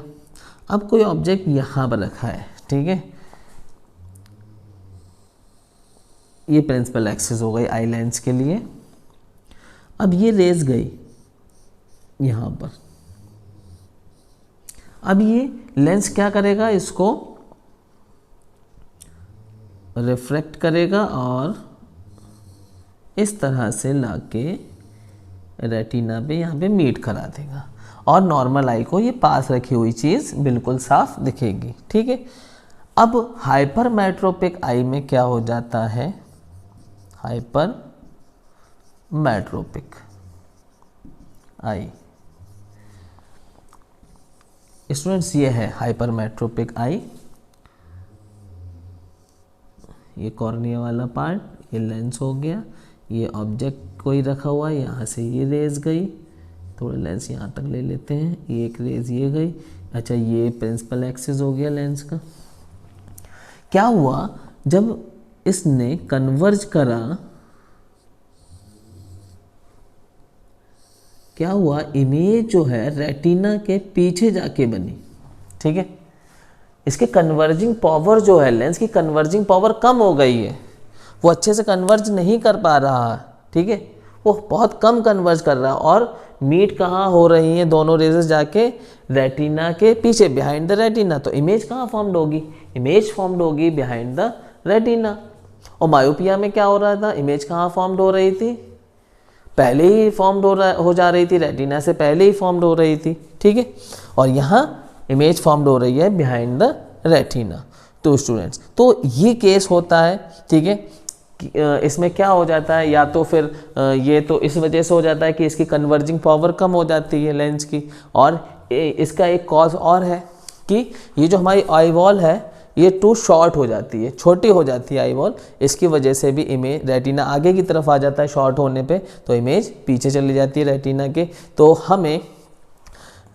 अब कोई ऑब्जेक्ट यहाँ पर रखा है, ठीक है, ये प्रिंसिपल एक्सिस हो गई आई लेंस के लिए। अब ये रेज गई यहाँ पर, अब ये लेंस क्या करेगा, इसको रिफ्रैक्ट करेगा और इस तरह से लाके रेटिना पे यहाँ पे मीट करा देगा और नॉर्मल आई को ये पास रखी हुई चीज़ बिल्कुल साफ दिखेगी, ठीक है। अब हाइपरमेट्रोपिक आई में क्या हो जाता है, हाइपरमेट्रोपिक आई स्टूडेंट्स ये है हाइपरमेट्रोपिक आई। ये कॉर्निया वाला पार्ट, ये लेंस हो गया, ये ऑब्जेक्ट कोई रखा हुआ है, यहाँ से ये रेज गई, थोड़ा लेंस यहाँ तक ले लेते हैं, ये एक रेज ये गई। अच्छा ये प्रिंसिपल एक्सिस हो गया लेंस का। क्या हुआ जब इसने कन्वर्ज करा, क्या हुआ, इमेज जो है रेटिना के पीछे जाके बनी। ठीक है, इसके कन्वर्जिंग पावर जो है, लेंस की कन्वर्जिंग पावर कम हो गई है, वो अच्छे से कन्वर्ज नहीं कर पा रहा है। ठीक है, वो बहुत कम कन्वर्ज कर रहा है और मीट कहाँ हो रही हैं दोनों रेजेस, जाके रेटिना के पीछे, बिहाइंड द रेटिना। तो इमेज कहाँ फॉर्म्ड होगी, इमेज फॉर्म्ड होगी बिहाइंड द रेटिना। और मायोपिया में क्या हो रहा था, इमेज कहाँ फॉर्म्ड हो रही थी, पहले ही फॉर्म्ड हो जा रही थी, रेटिना से पहले ही फॉर्म्ड हो रही थी। ठीक है, और यहाँ इमेज फॉर्म्ड हो रही है बिहाइंड द रेटिना। तो स्टूडेंट्स, तो ये केस होता है। ठीक है, इसमें क्या हो जाता है, या तो फिर ये तो इस वजह से हो जाता है कि इसकी कन्वर्जिंग पावर कम हो जाती है लेंस की, और इसका एक कॉज और है कि ये जो हमारी आई वॉल है ये टू शॉर्ट हो जाती है, छोटी हो जाती है आई वॉल, इसकी वजह से भी इमेज, रेटिना आगे की तरफ आ जाता है शॉर्ट होने पे, तो इमेज पीछे चली जाती है रेटिना के। तो हमें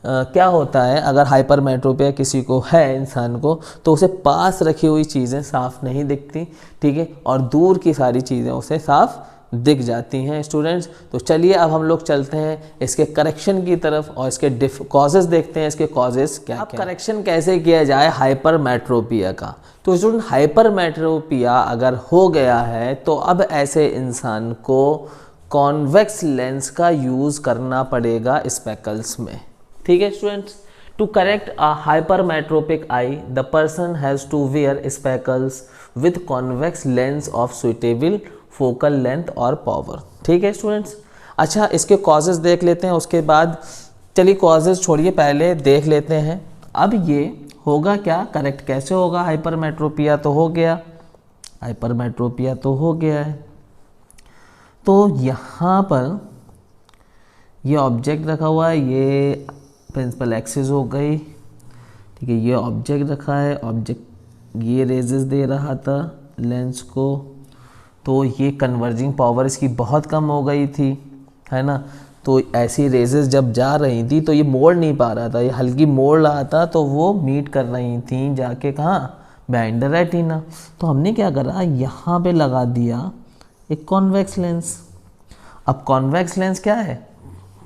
क्या होता है, अगर हाइपरमेट्रोपिया किसी को है, इंसान को, तो उसे पास रखी हुई चीज़ें साफ नहीं दिखती। ठीक है, और दूर की सारी चीज़ें उसे साफ दिख जाती हैं स्टूडेंट्स। तो चलिए अब हम लोग चलते हैं इसके करेक्शन की तरफ और इसके कॉजेस देखते हैं, इसके कॉजेस क्या क्या। अब करेक्शन कैसे किया जाए हाइपरमेट्रोपिया का। तो स्टूडेंट, हाइपरमेट्रोपिया अगर हो गया है तो अब ऐसे इंसान को कॉन्वेक्स लेंस का यूज़ करना पड़ेगा स्पेकल्स में। ठीक है students, to correct a hypermetropic eye the person has to wear spectacles with convex lens of suitable focal length और पावर। ठीक है स्टूडेंट्स, अच्छा इसके कॉजेज़ देख लेते हैं, उसके बाद चलिए कॉजेज़ छोड़िए, पहले देख लेते हैं अब ये होगा क्या, करेक्ट कैसे होगा। हाइपरमेट्रोपिया तो हो गया, हाइपरमेट्रोपिया तो हो गया है, तो यहाँ पर ये ऑब्जेक्ट रखा हुआ है, ये प्रिंसिपल एक्सिस हो गई। ठीक है, ये ऑब्जेक्ट रखा है, ऑब्जेक्ट ये रेजेस दे रहा था लेंस को, तो ये कन्वर्जिंग पावर इसकी बहुत कम हो गई थी, है ना। तो ऐसी रेजेस जब जा रही थी तो ये मोड़ नहीं पा रहा था, ये हल्की मोड़ रहा था, तो वो मीट कर रही थी जाके कहाँ, बिहाइंड द रेटिना। तो हमने क्या करा, यहाँ पे लगा दिया एक कॉन्वेक्स लेंस। अब कॉन्वेक्स लेंस क्या है,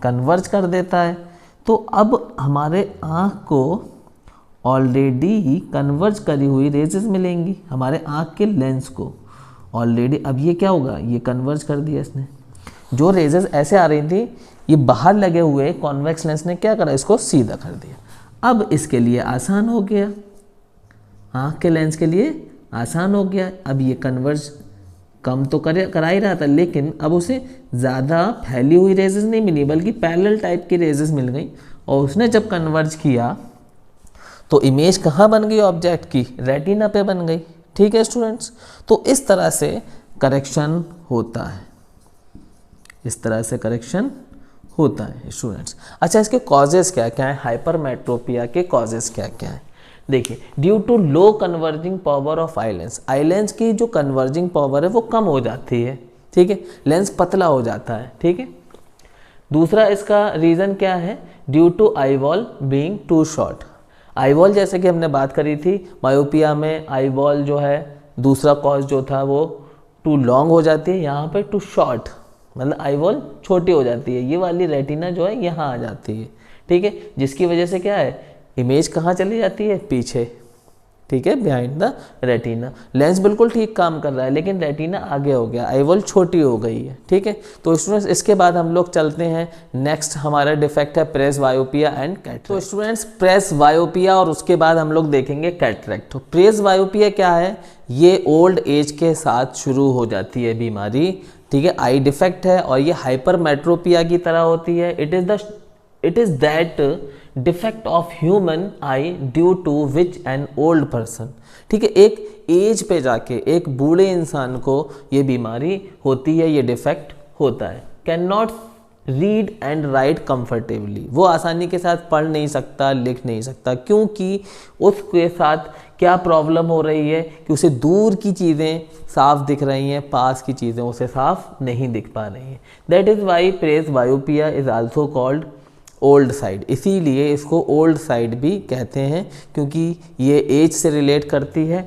कन्वर्ज कर देता है, तो अब हमारे आँख को ऑलरेडी कन्वर्ज करी हुई रेजेस मिलेंगी, हमारे आँख के लेंस को ऑलरेडी। अब ये क्या होगा, ये कन्वर्ज कर दिया इसने, जो रेजेस ऐसे आ रही थी ये बाहर लगे हुए कॉन्वेक्स लेंस ने क्या करा, इसको सीधा कर दिया। अब इसके लिए आसान हो गया, आँख के लेंस के लिए आसान हो गया। अब ये कन्वर्ज कम तो करा ही रहा था, लेकिन अब उसे ज़्यादा फैली हुई रेजेस नहीं मिली, बल्कि पैरेलल टाइप की रेजेस मिल गई। और उसने जब कन्वर्ज किया तो इमेज कहाँ बन गई ऑब्जेक्ट की, रेटिना पे बन गई। ठीक है स्टूडेंट्स, तो इस तरह से करेक्शन होता है, इस तरह से करेक्शन होता है स्टूडेंट्स। अच्छा इसके कॉजेज़ क्या क्या है, हाइपरमेट्रोपिया के कॉजेज़ क्या क्या है। देखिए, due to low converging power of eye lens की जो कन्वर्जिंग पावर है वो कम हो जाती है। ठीक है, लेंस पतला हो जाता है। ठीक है, दूसरा इसका रीज़न क्या है, due to eyeball being too short. Eyeball जैसे कि हमने बात करी थी, मायोपिया में आई वॉल जो है दूसरा कॉज जो था वो टू लॉन्ग हो जाती है, यहाँ पे टू शॉर्ट, मतलब आई वॉल छोटी हो जाती है, ये वाली रेटिना जो है यहाँ आ जाती है। ठीक है, जिसकी वजह से क्या है, इमेज कहाँ चली जाती है, पीछे। ठीक है, बिहाइंड द रेटिना। लेंस बिल्कुल ठीक काम कर रहा है, लेकिन रेटिना आगे हो गया, आई वॉल छोटी हो गई है। ठीक है, तो स्टूडेंट्स इसके बाद हम लोग चलते हैं, नेक्स्ट हमारा डिफेक्ट है प्रेसबायोपिया एंड कैटरेक्ट। तो स्टूडेंट्स प्रेसबायोपिया और उसके बाद हम लोग देखेंगे कैटरेक्ट। तो प्रेसबायोपिया क्या है, ये ओल्ड एज के साथ शुरू हो जाती है बीमारी। ठीक है, आई डिफेक्ट है और ये हाइपरमेट्रोपिया की तरह होती है। It is that defect of human eye due to which an old person. ठीक है, एक एज पे जाके एक बूढ़े इंसान को ये बीमारी होती है, ये डिफेक्ट होता है। Can not read and right comfortably, वो आसानी के साथ पढ़ नहीं सकता, लिख नहीं सकता, क्योंकि उसके साथ क्या प्रॉब्लम हो रही है कि उसे दूर की चीज़ें साफ दिख रही हैं, पास की चीज़ें उसे साफ नहीं दिख पा रही हैं। That is why presbyopia is also called old side, इसीलिए इसको ओल्ड साइड भी कहते हैं क्योंकि ये एज से रिलेट करती है।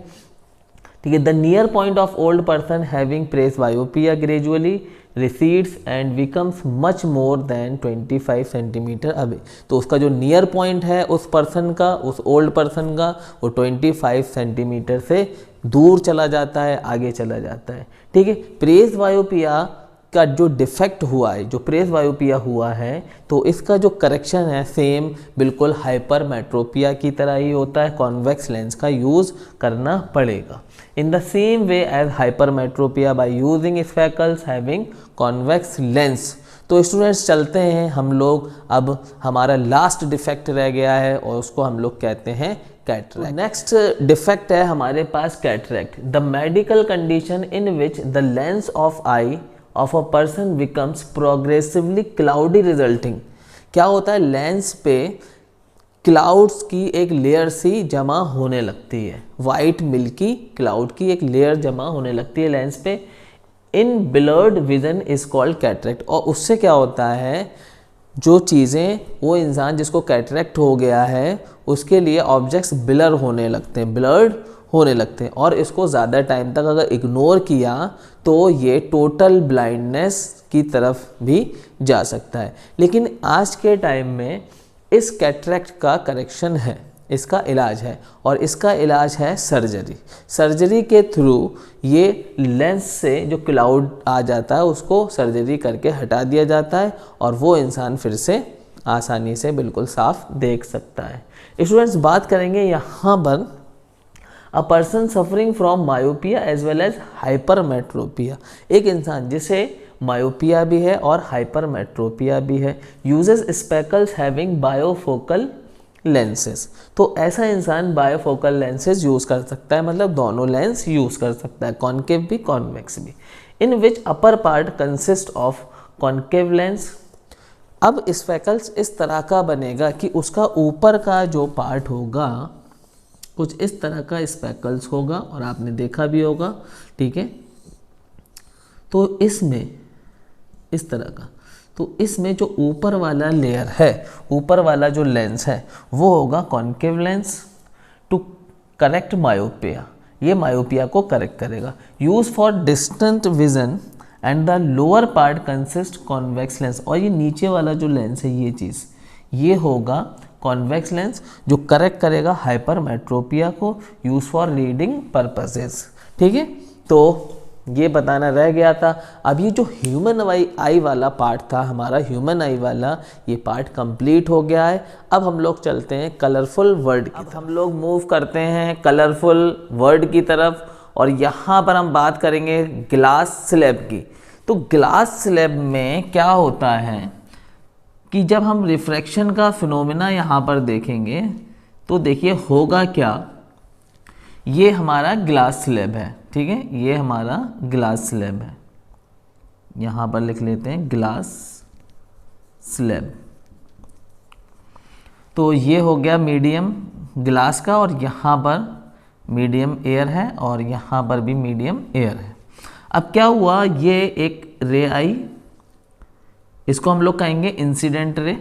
ठीक है, the near point of old person having presbyopia gradually recedes and becomes much more than 25 centimetre away. तो उसका जो नियर पॉइंट है उस पर्सन का, उस ओल्ड पर्सन का, वो 25 सेंटीमीटर से दूर चला जाता है, आगे चला जाता है। ठीक है, प्रेसबायोपिया का जो डिफेक्ट हुआ है, जो प्रेसबायोपिया हुआ है, तो इसका जो करेक्शन है सेम बिल्कुल हाइपरमेट्रोपिया की तरह ही होता है, कॉन्वेक्स लेंस का यूज़ करना पड़ेगा। In the same way as hypermetropia by using spectacles having convex lens. तो स्टूडेंट्स चलते हैं हम लोग, अब हमारा लास्ट डिफेक्ट रह गया है और उसको हम लोग कहते हैं कैटरैक्ट। नेक्स्ट डिफेक्ट है हमारे पास cataract, the medical condition in which the lens of eye of a person becomes progressively cloudy resulting. क्या होता है, लेंस पे क्लाउड्स की एक लेयर सी जमा होने लगती है, वाइट मिल्की क्लाउड की एक लेयर जमा होने लगती है लेंस पे। In blurred vision is called cataract. और उससे क्या होता है, जो चीज़ें, वो इंसान जिसको कैटरैक्ट हो गया है उसके लिए ऑब्जेक्ट्स ब्लर होने लगते हैं, ब्लर्ड होने लगते हैं, और इसको ज़्यादा टाइम तक अगर इग्नोर किया तो ये टोटल ब्लाइंडनेस की तरफ भी जा सकता है। लेकिन आज के टाइम में इस कैटरैक्ट का करेक्शन है, इसका इलाज है, और इसका इलाज है सर्जरी। सर्जरी के थ्रू ये लेंस से जो क्लाउड आ जाता है उसको सर्जरी करके हटा दिया जाता है और वो इंसान फिर से आसानी से बिल्कुल साफ देख सकता है। स्टूडेंट्स, बात करेंगे यहाँ पर a person suffering from myopia as well as hypermetropia. एक इंसान जिसे मायोपिया भी है और हाइपरमेट्रोपिया भी है, यूजेस स्पेकल्स हैविंग बायोफोकल लेंसेज। तो ऐसा इंसान बायोफोकल लेंसेज यूज़ कर सकता है, मतलब दोनों लेंस यूज़ कर सकता है, कॉन्केव भी कॉन्वेक्स भी। In which upper part consist of concave lens. अब स्पेकल्स इस तरह का बनेगा कि उसका ऊपर का जो पार्ट होगा कुछ इस तरह का स्पेकल्स होगा, और आपने देखा भी होगा। ठीक है, तो इसमें इस तरह का, तो इसमें जो ऊपर वाला लेयर है, ऊपर वाला जो लेंस है वो होगा concave lens to correct myopia. ये मायोपिया को करेक्ट करेगा। Use for distant vision and the lower part consist convex lens. और ये नीचे वाला जो लेंस है, ये चीज़, ये होगा कॉन्वेक्स लेंस जो करेक्ट करेगा हाइपरमेट्रोपिया को, यूज फॉर रीडिंग पर्पसेस। ठीक है, तो ये बताना रह गया था। अब ये जो ह्यूमन आई वाला पार्ट था हमारा, ह्यूमन आई वाला, ये पार्ट कंप्लीट हो गया है। अब हम लोग चलते हैं कलरफुल वर्ड की तरफ। हम लोग मूव करते हैं कलरफुल वर्ड की तरफ, और यहाँ पर हम बात करेंगे ग्लास स्लैब की। तो ग्लास स्लैब में क्या होता है कि जब हम रिफ्रैक्शन का फिनोमेना यहाँ पर देखेंगे तो देखिए होगा क्या, ये हमारा ग्लास स्लैब है। ठीक है, ये हमारा ग्लास स्लैब है, यहाँ पर लिख लेते हैं ग्लास स्लैब। तो ये हो गया मीडियम ग्लास का, और यहाँ पर मीडियम एयर है, और यहाँ पर भी मीडियम एयर है। अब क्या हुआ, ये एक रे आई, इसको हम लोग कहेंगे इंसिडेंट रे,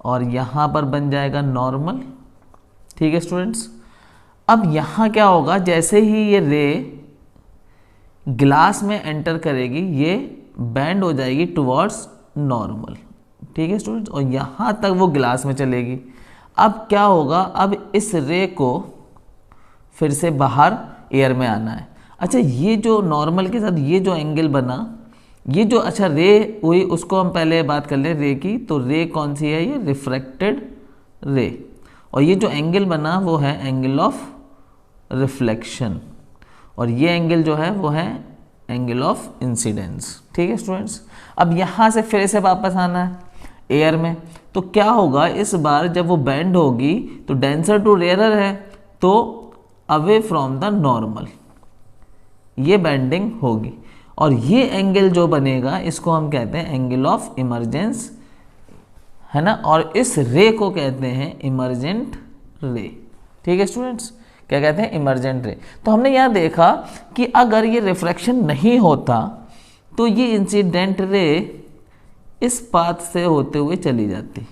और यहाँ पर बन जाएगा नॉर्मल। ठीक है स्टूडेंट्स, अब यहाँ क्या होगा, जैसे ही ये रे ग्लास में एंटर करेगी ये बेंड हो जाएगी टुवर्ड्स नॉर्मल। ठीक है स्टूडेंट्स, और यहाँ तक वो ग्लास में चलेगी। अब क्या होगा, अब इस रे को फिर से बाहर एयर में आना है। अच्छा, ये जो नॉर्मल के साथ ये जो एंगल बना, ये जो, अच्छा रे हुई, उसको हम पहले बात कर ले रे की। तो रे कौन सी है, ये रिफ्रैक्टेड रे, और ये जो एंगल बना वो है एंगल ऑफ रिफ्लेक्शन, और ये एंगल जो है वो है एंगल ऑफ इंसिडेंस। ठीक है स्टूडेंट्स, अब यहाँ से फिर से वापस आना है एयर में। तो क्या होगा, इस बार जब वो बेंड होगी तो डेंसर टू रेयरर है, तो अवे फ्रॉम द नॉर्मल ये बेंडिंग होगी, और ये एंगल जो बनेगा इसको हम कहते हैं एंगल ऑफ इमर्जेंस, है ना, और इस रे को कहते हैं इमर्जेंट रे। ठीक है स्टूडेंट्स, क्या कहते हैं, इमर्जेंट रे। तो हमने यहाँ देखा कि अगर ये रिफ्रैक्शन नहीं होता तो ये इंसिडेंट रे इस पाथ से होते हुए चली जाती,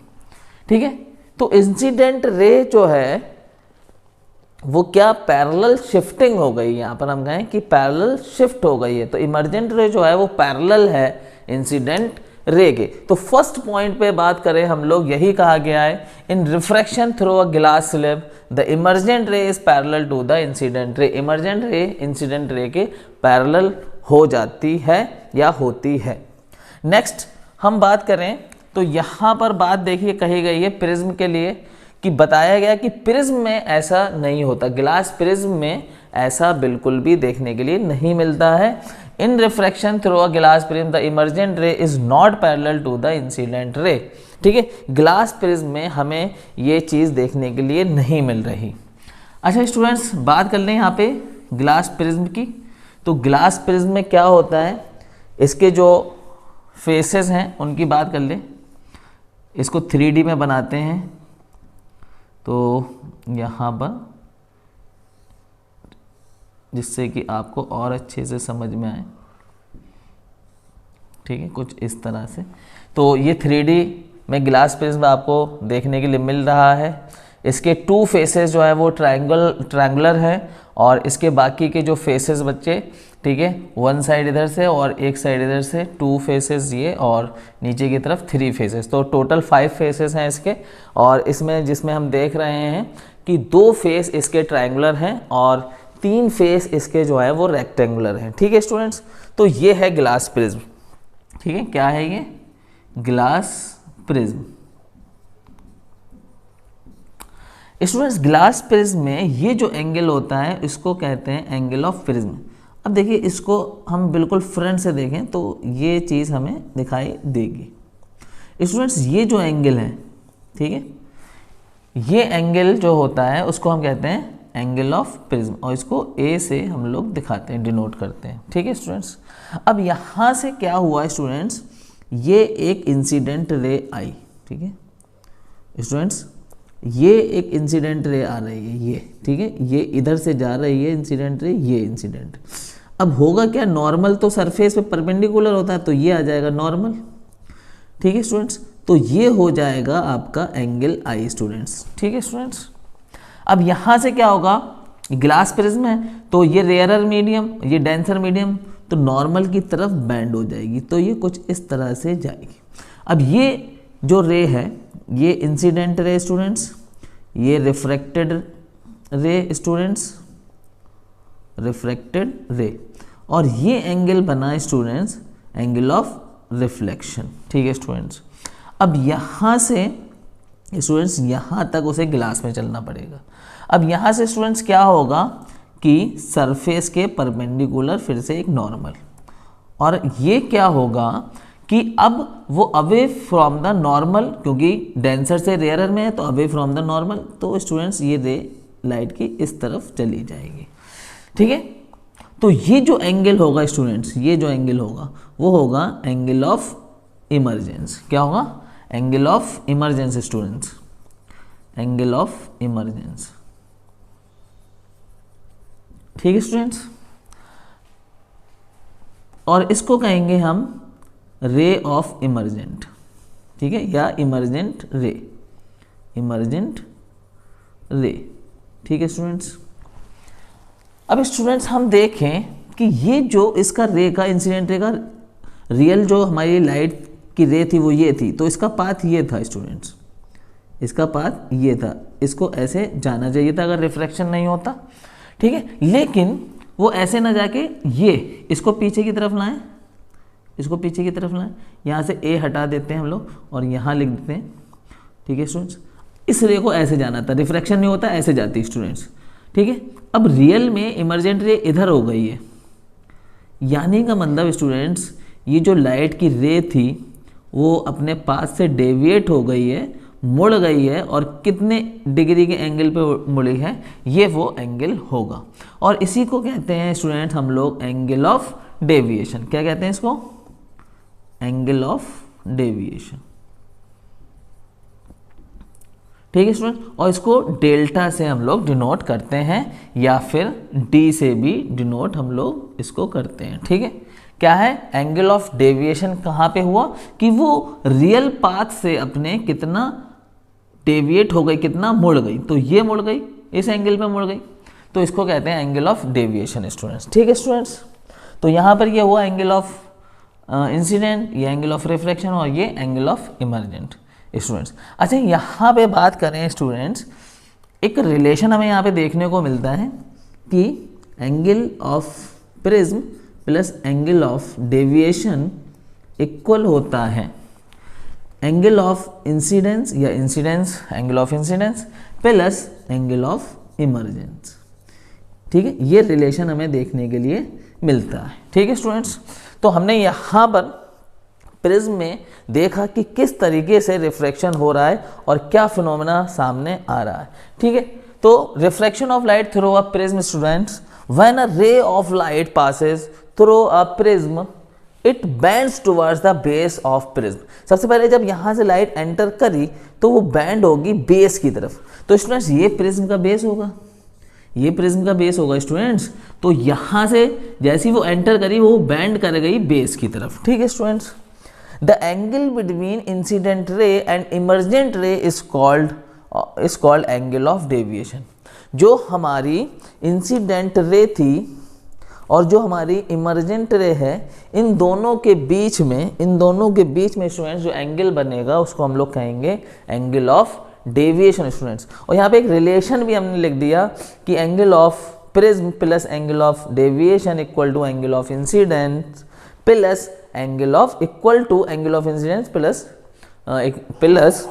ठीक है। तो इंसिडेंट रे जो है वो क्या, पैरेलल शिफ्टिंग हो गई, यहाँ पर हम कहें कि पैरेलल शिफ्ट हो गई है। तो इमर्जेंट रे जो है वो पैरेलल है इंसिडेंट रे के। तो फर्स्ट पॉइंट पे बात करें हम लोग, यही कहा गया है, in refraction through a glass slab the emergent ray is parallel to the incident ray. Emergent ray incident ray के पैरेलल हो जाती है या होती है। नेक्स्ट हम बात करें तो यहाँ पर बात देखिए कही गई है प्रिज्म के लिए, कि बताया गया कि प्रिज्म में ऐसा नहीं होता, ग्लास प्रिज्म में ऐसा बिल्कुल भी देखने के लिए नहीं मिलता है। In refraction through a glass prism the emergent ray is not parallel to the incident ray, ठीक है। ग्लास प्रिज्म में हमें ये चीज़ देखने के लिए नहीं मिल रही। अच्छा स्टूडेंट्स, बात कर लें यहाँ पे ग्लास प्रिज्म की। तो ग्लास प्रिज्म में क्या होता है, इसके जो फेसेस हैं उनकी बात कर लें। इसको 3D में बनाते हैं, तो यहाँ पर जिससे कि आपको और अच्छे से समझ में आए, ठीक है, कुछ इस तरह से। तो ये 3D में ग्लास प्रिज्म आपको देखने के लिए मिल रहा है। इसके 2 फेसेस जो है वो ट्रायंगुलर है, और इसके बाकी के जो फेसेस बच्चे, ठीक है, 1 साइड इधर से और एक साइड इधर से, 2 फेसेस ये, और नीचे की तरफ 3 फेसेस। तो टोटल 5 फेसेस हैं इसके। और इसमें जिसमें हम देख रहे हैं कि 2 फेस इसके ट्रायंगुलर हैं और 3 फेस इसके जो है वो रेक्टेंगुलर हैं, ठीक है स्टूडेंट्स। तो ये है ग्लास प्रिज्म, ठीक है, क्या है ये, glass prism. Students, glass prism में ये जो एंगल होता है इसको कहते हैं एंगल ऑफ प्रिज्म। अब देखिए, इसको हम बिल्कुल फ्रंट से देखें तो ये चीज़ हमें दिखाई देगी। स्टूडेंट्स, ये जो एंगल है, ठीक है, ये एंगल जो होता है उसको हम कहते हैं एंगल ऑफ प्रिज्म, और इसको ए से हम लोग दिखाते हैं, डिनोट करते हैं, ठीक है स्टूडेंट्स। अब यहाँ से क्या हुआ स्टूडेंट्स, ये एक इंसिडेंट रे आई, ठीक है स्टूडेंट्स, ये एक इंसिडेंट रे आ रही है, ये, ठीक है, ये इधर से जा रही है इंसिडेंट रे, ये इंसिडेंट। अब होगा क्या, नॉर्मल तो सरफेस पे परपेंडिकुलर होता है, तो ये आ जाएगा नॉर्मल, ठीक है स्टूडेंट्स। तो ये हो जाएगा आपका एंगल आई स्टूडेंट्स, ठीक है स्टूडेंट्स। अब यहाँ से क्या होगा, ग्लास प्रिज्म है तो ये रेयरर मीडियम, ये डेंसर मीडियम, तो नॉर्मल की तरफ बेंड हो जाएगी, तो ये कुछ इस तरह से जाएगी। अब ये जो रे है ये इंसिडेंट रे स्टूडेंट्स, ये रिफ्रैक्टेड रे स्टूडेंट्स, रिफ्रैक्टेड रे, और ये एंगल बना स्टूडेंट्स एंगल ऑफ रिफ्लेक्शन, ठीक है स्टूडेंट्स। अब यहाँ से स्टूडेंट्स यहाँ तक उसे ग्लास में चलना पड़ेगा। अब यहाँ से स्टूडेंट्स क्या होगा कि सरफेस के परपेंडिकुलर फिर से एक नॉर्मल, और ये क्या होगा कि अब वो अवे फ्रॉम द नॉर्मल, क्योंकि डेंसर से रेयरर में है तो अवे फ्रॉम द नॉर्मल, तो स्टूडेंट्स ये रे लाइट की इस तरफ चली जाएगी, ठीक है। तो ये जो एंगल होगा स्टूडेंट्स, ये जो एंगल होगा वो होगा एंगल ऑफ इमर्जेंस। क्या होगा, angle of emergence students, angle of emergence, ठीक है स्टूडेंट्स। और इसको कहेंगे हम रे ऑफ इमर्जेंट, ठीक है, या इमर्जेंट रे, इमर्जेंट रे, ठीक है स्टूडेंट्स। अब स्टूडेंट्स हम देखें कि ये जो इसका रे का, इंसिडेंट रे का रियल जो हमारी लाइट की रे थी वो ये थी, तो इसका पाथ ये था स्टूडेंट्स, इसका पाथ ये था, इसको ऐसे जाना चाहिए था अगर रिफ्रैक्शन नहीं होता, ठीक है। लेकिन वो ऐसे ना जाके ये इसको पीछे की तरफ लाएं, इसको पीछे की तरफ लाएं, यहाँ से ए हटा देते हैं हम लोग और यहाँ लिख देते हैं, ठीक है स्टूडेंट्स। इस रे को ऐसे जाना था, रिफ्रैक्शन नहीं होता, ऐसे जाती स्टूडेंट्स, ठीक है। अब रियल में इमर्जेंट रे इधर हो गई है, यानी का मतलब स्टूडेंट्स ये जो लाइट की रे थी वो अपने पास से डेविएट हो गई है, मुड़ गई है, और कितने डिग्री के एंगल पे मुड़ी है, ये वो एंगल होगा। और इसी को कहते हैं स्टूडेंट्स हम लोग एंगल ऑफ डेविएशन। क्या कहते हैं इसको, एंगल ऑफ डेविएशन, ठीक है स्टूडेंट, और इसको डेल्टा से हम लोग डिनोट करते हैं या फिर डी से भी डिनोट हम लोग इसको करते हैं। ठीक है, क्या है, एंगल ऑफ डेविएशन कहाँ पे हुआ कि वो रियल पाथ से अपने कितना डेविएट हो गई, कितना मुड़ गई, तो ये मुड़ गई, इस एंगल पे मुड़ गई, तो इसको कहते हैं एंगल ऑफ डेविएशन स्टूडेंट्स। ठीक है स्टूडेंट्स, तो यहाँ पर ये हुआ एंगल ऑफ इंसिडेंट, ये एंगल ऑफ रिफ्रैक्शन और ये एंगल ऑफ इमर्जेंट स्टूडेंट्स। अच्छा, यहाँ पे बात करें स्टूडेंट्स, एक रिलेशन हमें यहाँ पे देखने को मिलता है कि angle of prism plus angle of deviation equal होता है एंगल ऑफ इंसिडेंस या incidence, angle of incidence plus angle of emergence. ठीक है, ये रिलेशन हमें देखने के लिए मिलता है। ठीक है स्टूडेंट्स, तो हमने यहाँ पर प्रिज्म में देखा कि किस तरीके से रिफ्रैक्शन हो रहा है और क्या फिनोमेना सामने आ रहा है। ठीक है, तो refraction of light through a prism students, when a ray of light passes through a prism it bends towards the base of prism. सबसे पहले जब यहाँ से लाइट एंटर करी तो वो बेंड होगी बेस की तरफ। तो स्टूडेंट्स ये प्रिज्म का बेस होगा, ये प्रिज्म का बेस होगा स्टूडेंट्स। तो यहाँ से जैसी वो एंटर करी वो बेंड कर गई बेस की तरफ। ठीक है students, the angle between incident ray and emergent ray is called angle of deviation. जो हमारी इंसिडेंट रे थी और जो हमारी इमर्जेंट रे है, इन दोनों के बीच में स्टूडेंट्स जो एंगल बनेगा उसको हम लोग कहेंगे एंगल ऑफ डेविएशन स्टूडेंट्स। और यहाँ पे एक रिलेशन भी हमने लिख दिया कि angle of prism plus angle of deviation equal to angle of incidence plus angle of incidence plus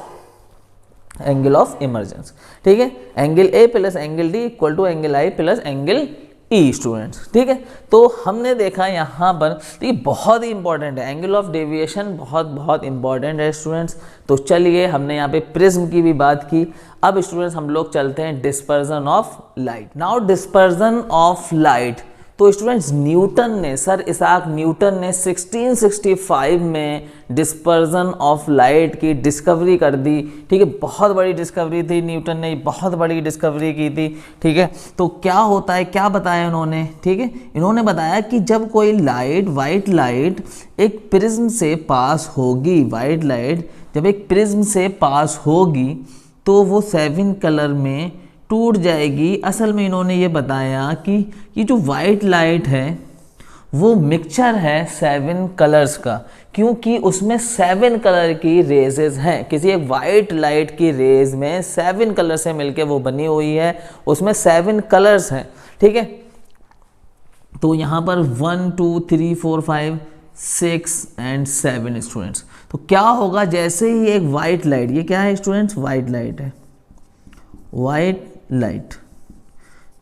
angle of emergence. ठीक है, angle A plus angle D equal to angle I plus angle E students. ठीक है, तो हमने देखा यहाँ पर ये बहुत ही इंपॉर्टेंट है, एंगल ऑफ डेविएशन बहुत इंपॉर्टेंट है स्टूडेंट्स। तो चलिए, हमने यहाँ पे प्रिज्म की भी बात की, अब स्टूडेंट्स हम लोग चलते हैं dispersion of light. Now dispersion of light, तो स्टूडेंट्स सर इसाक न्यूटन ने 1665 में डिस्पर्जन ऑफ लाइट की डिस्कवरी कर दी। ठीक है, बहुत बड़ी डिस्कवरी थी, न्यूटन ने बहुत बड़ी डिस्कवरी की थी। ठीक है, तो क्या होता है, क्या बताया इन्होंने, ठीक है, इन्होंने बताया कि जब कोई लाइट, वाइट लाइट एक प्रिज्म से पास होगी, वाइट लाइट जब एक प्रिज्म से पास होगी तो वो 7 कलर में टूट जाएगी। असल में इन्होंने ये बताया कि ये जो वाइट लाइट है वो मिक्सचर है 7 कलर्स का, क्योंकि उसमें 7 कलर की रेजेस हैं। किसी एक वाइट लाइट की रेज में 7 कलर से मिलके वो बनी हुई है, उसमें 7 कलर्स हैं। ठीक है, तो यहाँ पर 1 2 3 4 5 6 एंड 7 स्टूडेंट्स। तो क्या होगा, जैसे ही एक वाइट लाइट, ये क्या है स्टूडेंट्स, वाइट लाइट है, वाइट लाइट।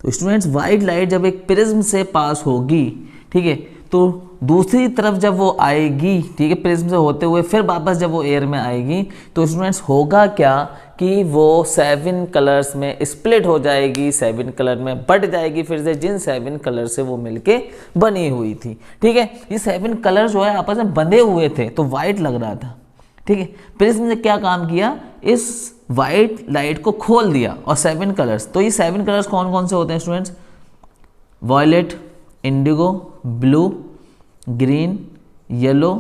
तो स्टूडेंट्स वाइट लाइट जब एक प्रिज्म से पास होगी, ठीक है, तो दूसरी तरफ जब वो आएगी, ठीक है, प्रिज्म से होते हुए फिर वापस जब वो एयर में आएगी तो स्टूडेंट्स होगा क्या कि वो 7 कलर्स में स्प्लिट हो जाएगी, 7 कलर में बट जाएगी फिर से, जिन 7 कलर से वो मिलके बनी हुई थी। ठीक है, ये 7 कलर जो है आपस में बंधे हुए थे तो वाइट लग रहा था। ठीक है, प्रिज्म ने क्या काम किया, इस वाइट लाइट को खोल दिया और 7 कलर्स, तो ये 7 कलर्स कौन कौन से होते हैं students, violet, indigo, blue, green, yellow,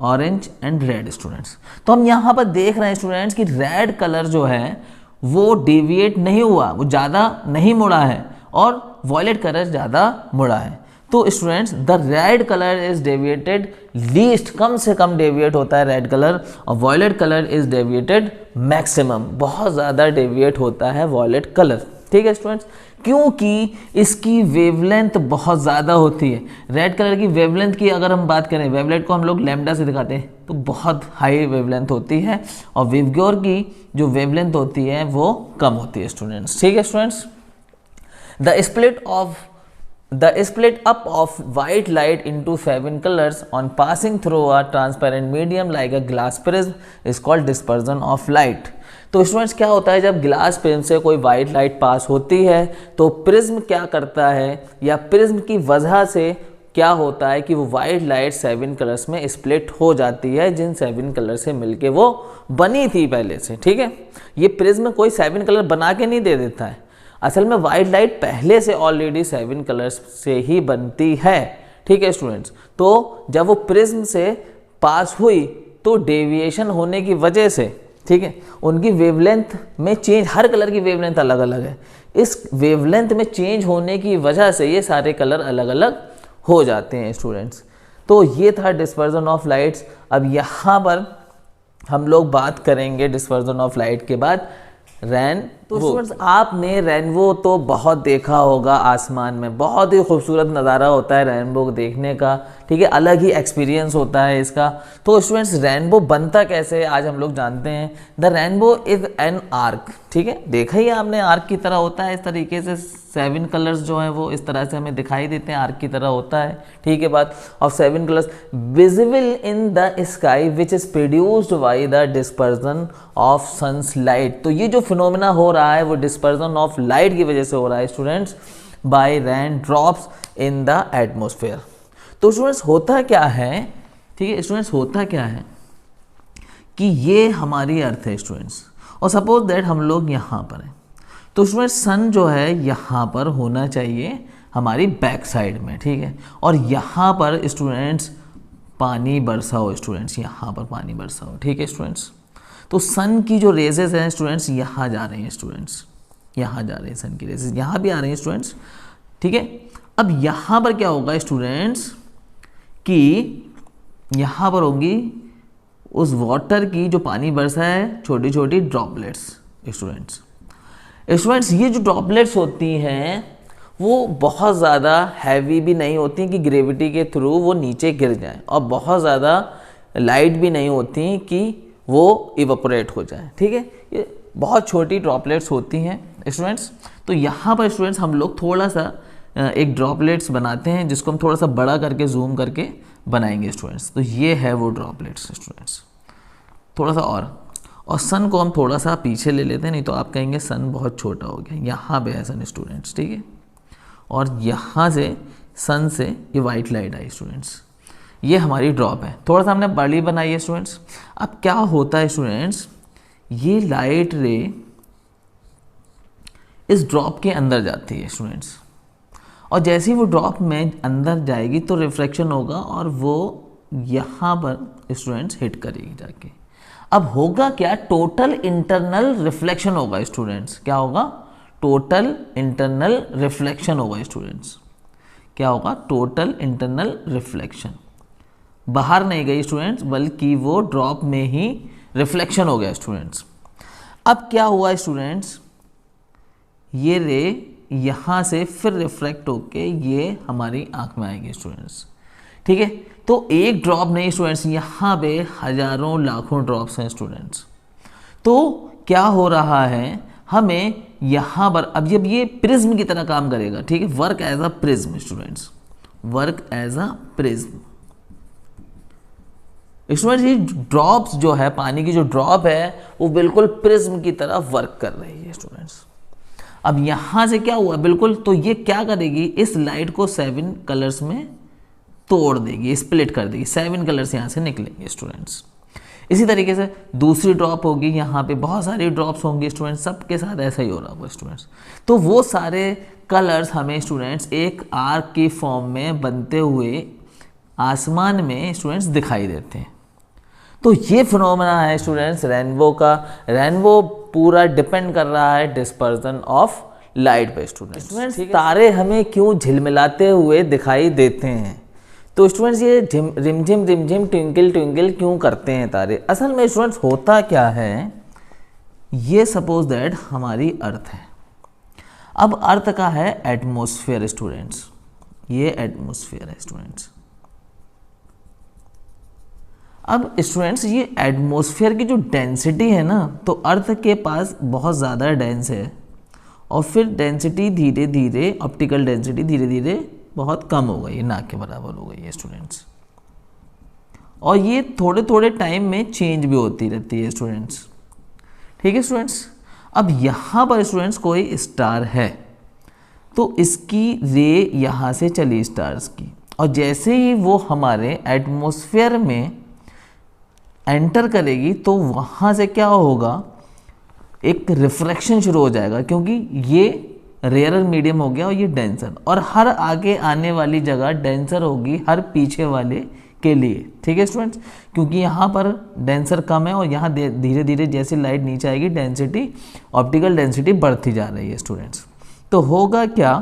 orange and red students. तो हम यहाँ पर देख रहे हैं स्टूडेंट्स कि रेड कलर जो है वो डेविएट नहीं हुआ, वो ज़्यादा नहीं मुड़ा है, और वॉयलेट कलर ज़्यादा मुड़ा है। तो students the red colour is deviated least, कम से कम डेविएट होता है रेड कलर, और violet colour is deviated maximum, बहुत ज़्यादा डेविएट होता है वॉयलेट कलर। ठीक है स्टूडेंट्स, क्योंकि इसकी वेवलेंथ बहुत ज़्यादा होती है। रेड कलर की वेवलेंथ की अगर हम बात करें, वेवलेंथ को हम लोग लैम्डा से दिखाते हैं, तो बहुत हाई वेवलेंथ होती है, और वेवगोर की जो वेवलेंथ होती है वो कम होती है स्टूडेंट्स। ठीक है students, The split up of white light into 7 colors on passing through a transparent medium like a glass prism is called dispersion of light. तो स्टूडेंट्स क्या होता है, जब ग्लास प्रिज्म से कोई वाइट लाइट पास होती है तो प्रिज्म क्या करता है, या प्रिज्म की वजह से क्या होता है कि वो वाइट लाइट 7 कलर्स में स्प्लिट हो जाती है, जिन 7 कलर से मिलके वो बनी थी पहले से। ठीक है, ये प्रिज्म कोई 7 कलर बना के नहीं दे देता है, असल में वाइट लाइट पहले से ऑलरेडी 7 कलर्स से ही बनती है। ठीक है स्टूडेंट्स, तो जब वो प्रिज्म से पास हुई तो डेविएशन होने की वजह से, ठीक है, उनकी वेवलेंथ में चेंज, हर कलर की वेवलेंथ अलग अलग है, इस वेवलेंथ में चेंज होने की वजह से ये सारे कलर अलग अलग हो जाते हैं स्टूडेंट्स। तो ये था डिस्पर्जन ऑफ लाइट्स। अब यहाँ पर हम लोग बात करेंगे डिस्पर्जन ऑफ लाइट के बाद रेन। तो स्टूडेंट्स आपने रेनबो तो बहुत देखा होगा आसमान में, बहुत ही खूबसूरत नज़ारा होता है रेनबो देखने का। ठीक है, अलग ही एक्सपीरियंस होता है इसका। तो स्टूडेंट्स रेनबो बनता कैसे आज हम लोग जानते हैं। The rainbow is an arc. ठीक है, देखा ही आपने, आर्क की तरह होता है इस तरीके से, 7 कलर्स जो हैं वो इस तरह से हमें दिखाई देते हैं, आर्क की तरह होता है। ठीक है, बात of 7 colours visible in the sky which is produced by the dispersion of sun's light. तो ये जो फिनोमेना हो रहा है वो डिस्पर्जन ऑफ लाइट की वजह से हो रहा है students, by rain drops in the atmosphere. तो स्टूडेंट्स होता क्या है, ठीक है स्टूडेंट्स, होता क्या है कि ये हमारी अर्थ है स्टूडेंट्स, और सपोज दैट हम लोग यहाँ पर हैं, तो स्टूडेंट्स सन जो है यहाँ पर होना चाहिए हमारी बैक साइड में। ठीक है, और यहाँ पर स्टूडेंट्स पानी बरसा हो, स्टूडेंट्स यहाँ पर पानी बरसा हो। ठीक है स्टूडेंट्स, तो सन की जो रेजेस हैं स्टूडेंट्स यहाँ जा रही हैं, स्टूडेंट्स यहाँ जा रही हैं, सन की रेजेस यहाँ भी आ रही हैं स्टूडेंट्स। ठीक है, अब यहाँ पर क्या होगा स्टूडेंट्स कि यहाँ पर होंगी उस वाटर की, जो पानी बरसा है, छोटी छोटी ड्रॉपलेट्स स्टूडेंट्स। स्टूडेंट्स ये जो ड्रॉपलेट्स होती हैं वो बहुत ज़्यादा हैवी भी नहीं होती कि ग्रेविटी के थ्रू वो नीचे गिर जाएं, और बहुत ज़्यादा लाइट भी नहीं होती कि वो इवेपोरेट हो जाए। ठीक है, ये बहुत छोटी ड्रॉपलेट्स होती हैं स्टूडेंट्स। तो यहाँ पर स्टूडेंट्स हम लोग थोड़ा सा एक ड्रॉपलेट्स बनाते हैं, जिसको हम थोड़ा सा बड़ा करके जूम करके बनाएंगे स्टूडेंट्स। तो ये है वो ड्रॉपलेट्स स्टूडेंट्स, थोड़ा सा और सन को हम थोड़ा सा पीछे ले लेते हैं, नहीं तो आप कहेंगे सन बहुत छोटा हो गया। यहाँ पे है सन स्टूडेंट्स, ठीक है, और यहाँ से सन से ये वाइट लाइट आई स्टूडेंट्स, ये हमारी ड्रॉप है। थोड़ा सा हमने बड़ी बनाई है स्टूडेंट्स। अब क्या होता है स्टूडेंट्स, ये लाइट रे इस ड्रॉप के अंदर जाती है स्टूडेंट्स, और जैसे ही वो ड्रॉप में अंदर जाएगी तो रिफ्रैक्शन होगा और वो यहाँ पर स्टूडेंट्स हिट करेगी जाके। अब होगा क्या, टोटल इंटरनल रिफ्लेक्शन होगा स्टूडेंट्स। क्या होगा, टोटल इंटरनल रिफ्लेक्शन होगा स्टूडेंट्स। क्या होगा, टोटल इंटरनल रिफ्लेक्शन, बाहर नहीं गई स्टूडेंट्स, बल्कि वो ड्रॉप में ही रिफ्लेक्शन हो गया स्टूडेंट्स। अब क्या हुआ स्टूडेंट्स, ये रे यहाँ से फिर रिफ्लेक्ट होके ये हमारी आंख में आएगी स्टूडेंट्स। ठीक है, तो एक ड्रॉप नहीं स्टूडेंट्स, यहाँ पे हजारों लाखों ड्रॉप्स हैं स्टूडेंट्स। तो क्या हो रहा है, हमें यहाँ पर अब जब ये प्रिज्म की तरह काम करेगा, ठीक है, work as a prism students, work as a prism students. ये ड्रॉप्स जो है, पानी की जो ड्रॉप है, वो बिल्कुल प्रिज्म की तरह वर्क कर रही है स्टूडेंट्स। अब यहाँ से क्या हुआ, बिल्कुल, तो ये क्या करेगी, इस लाइट को 7 कलर्स में तोड़ देगी, स्प्लिट कर देगी, 7 कलर्स यहाँ से निकलेंगे स्टूडेंट्स। इसी तरीके से दूसरी ड्रॉप होगी, यहाँ पे बहुत सारी ड्रॉप्स होंगी स्टूडेंट्स, सबके साथ ऐसा ही हो रहा होगा स्टूडेंट्स। तो वो सारे कलर्स हमें स्टूडेंट्स एक आर्क की फॉर्म में बनते हुए आसमान में स्टूडेंट्स दिखाई देते हैं। तो ये फिनोमेना है स्टूडेंट्स रेनबो का। रेनबो पूरा डिपेंड कर रहा है डिस्पर्जन ऑफ लाइट पे स्टूडेंट्स। तारे हमें क्यों झिलमिलाते हुए दिखाई देते हैं, तो स्टूडेंट्स ये रिमझिम रिमझिम ट्विंकल ट्विंकल क्यों करते हैं तारे। असल में स्टूडेंट्स होता क्या है, ये सपोज दैट हमारी अर्थ है। अब अर्थ का है एटमॉस्फेयर स्टूडेंट्स, ये एटमॉस्फेयर है स्टूडेंट्स। अब स्टूडेंट्स ये एटमॉस्फेयर की जो डेंसिटी है ना, तो अर्थ के पास बहुत ज़्यादा डेंस है, और फिर डेंसिटी धीरे धीरे, ऑप्टिकल डेंसिटी धीरे धीरे बहुत कम हो गई है, ना के बराबर हो गई है स्टूडेंट्स। और ये थोड़े थोड़े टाइम में चेंज भी होती रहती है स्टूडेंट्स। ठीक है स्टूडेंट्स, अब यहाँ पर स्टूडेंट्स कोई स्टार है, तो इसकी रे यहाँ से चली स्टार्स की, और जैसे ही वो हमारे एटमॉस्फेयर में एंटर करेगी तो वहाँ से क्या होगा, एक रिफ्रैक्शन शुरू हो जाएगा, क्योंकि ये रेयरर मीडियम हो गया और ये डेंसर, और हर आगे आने वाली जगह डेंसर होगी हर पीछे वाले के लिए। ठीक है स्टूडेंट्स, क्योंकि यहाँ पर डेंसर कम है और यहाँ धीरे धीरे जैसे लाइट नीचे आएगी डेंसिटी, ऑप्टिकल डेंसिटी बढ़ती जा रही है स्टूडेंट्स। तो होगा क्या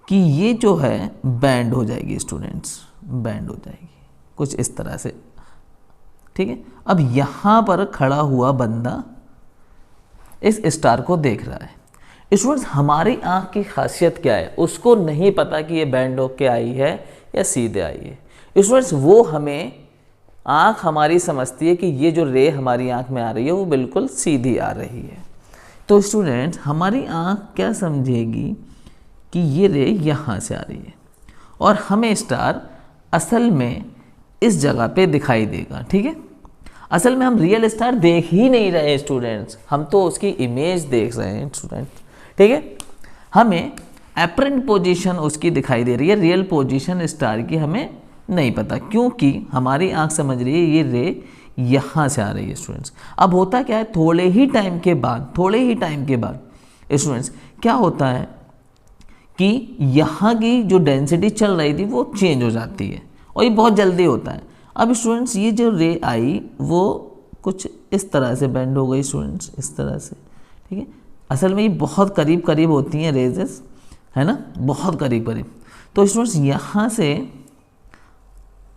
कि ये जो है बैंड हो जाएगी स्टूडेंट्स, बैंड हो जाएगी कुछ इस तरह से। ठीक है, अब यहाँ पर खड़ा हुआ बंदा इस स्टार को देख रहा है। स्टूडेंट्स, हमारी आँख की खासियत क्या है, उसको नहीं पता कि ये बैंड होके आई है या सीधे आई है। स्टूडेंट्स, वो हमें आँख हमारी समझती है कि ये जो रे हमारी आँख में आ रही है वो बिल्कुल सीधी आ रही है। तो स्टूडेंट्स, हमारी आँख क्या समझेगी कि ये रे यहाँ से आ रही है और हमें स्टार असल में इस जगह पे दिखाई देगा। ठीक है, असल में हम रियल स्टार देख ही नहीं रहे स्टूडेंट्स, हम तो उसकी इमेज देख रहे हैं स्टूडेंट्स। ठीक है, हमें एपरेंट पोजीशन उसकी दिखाई दे रही है, रियल पोजीशन स्टार की हमें नहीं पता, क्योंकि हमारी आंख समझ रही है ये रे यहाँ से आ रही है स्टूडेंट्स। अब होता क्या है, थोड़े ही टाइम के बाद स्टूडेंट्स क्या होता है कि यहाँ की जो डेंसिटी चल रही थी वो चेंज हो जाती है और ये बहुत जल्दी होता है। अब स्टूडेंट्स, ये जो रे आई वो कुछ इस तरह से बेंड हो गई स्टूडेंट्स, इस तरह से। ठीक है, असल में ये बहुत करीब करीब होती हैं रेजेस, है ना, बहुत करीब करीब। तो स्टूडेंट्स, यहाँ से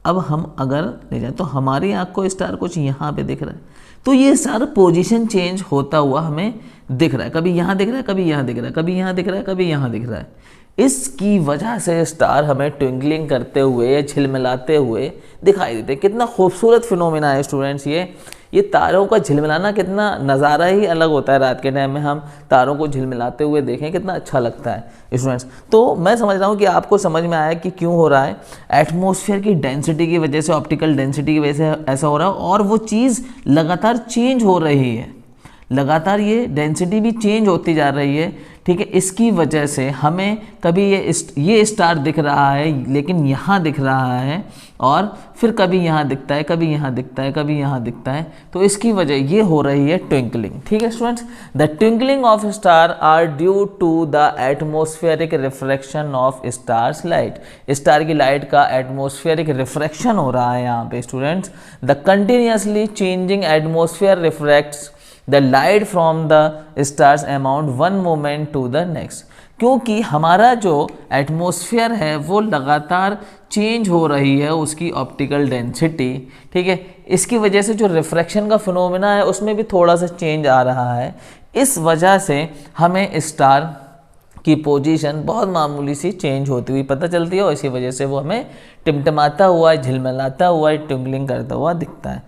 अब हम अगर ले जाए तो हमारी आँख को स्टार कुछ यहाँ पे दिख रहा है, तो ये स्टार पोजीशन चेंज होता हुआ हमें दिख रहा है, कभी यहाँ दिख रहा है, कभी यहाँ दिख रहा है, कभी यहाँ दिख रहा है, कभी यहाँ दिख रहा है। इसकी वजह से स्टार हमें ट्विंकलिंग करते हुए या झिलमिलाते हुए दिखाई देते। कितना खूबसूरत फिनोमेना है स्टूडेंट्स ये तारों का झिलमिलाना, कितना नज़ारा ही अलग होता है। रात के टाइम में हम तारों को झिलमिलाते हुए देखें कितना अच्छा लगता है स्टूडेंट्स। तो मैं समझ रहा हूँ कि आपको समझ में आया कि क्यों हो रहा है, एटमॉस्फेयर की डेंसिटी की वजह से, ऑप्टिकल डेंसिटी की वजह से ऐसा हो रहा है, और वो चीज़ लगातार चेंज हो रही है, लगातार ये डेंसिटी भी चेंज होती जा रही है। ठीक है, इसकी वजह से हमें कभी ये स्टार दिख रहा है लेकिन यहाँ दिख रहा है, और फिर कभी यहाँ दिखता है, कभी यहाँ दिखता है, कभी यहाँ दिखता है। तो इसकी वजह ये हो रही है ट्विंकलिंग। ठीक है students, the twinkling of star are due to the atmospheric refraction of star's light. Star की लाइट का एटमोस्फेरिक रिफ्रैक्शन हो रहा है यहाँ पे students. The continuously changing atmosphere refracts the light from the stars amount one moment to the next। क्योंकि हमारा जो एटमॉस्फेयर है वो लगातार चेंज हो रही है उसकी ऑप्टिकल डेंसिटी। ठीक है, इसकी वजह से जो रिफ्रैक्शन का फिनोमेना है उसमें भी थोड़ा सा चेंज आ रहा है। इस वजह से हमें स्टार की पोजीशन बहुत मामूली सी चेंज होती हुई पता चलती है और इसी वजह से वो हमें टिमटिमाता हुआ, झिलमिलाता हुआ, ट्विंकलिंग करता हुआ दिखता है।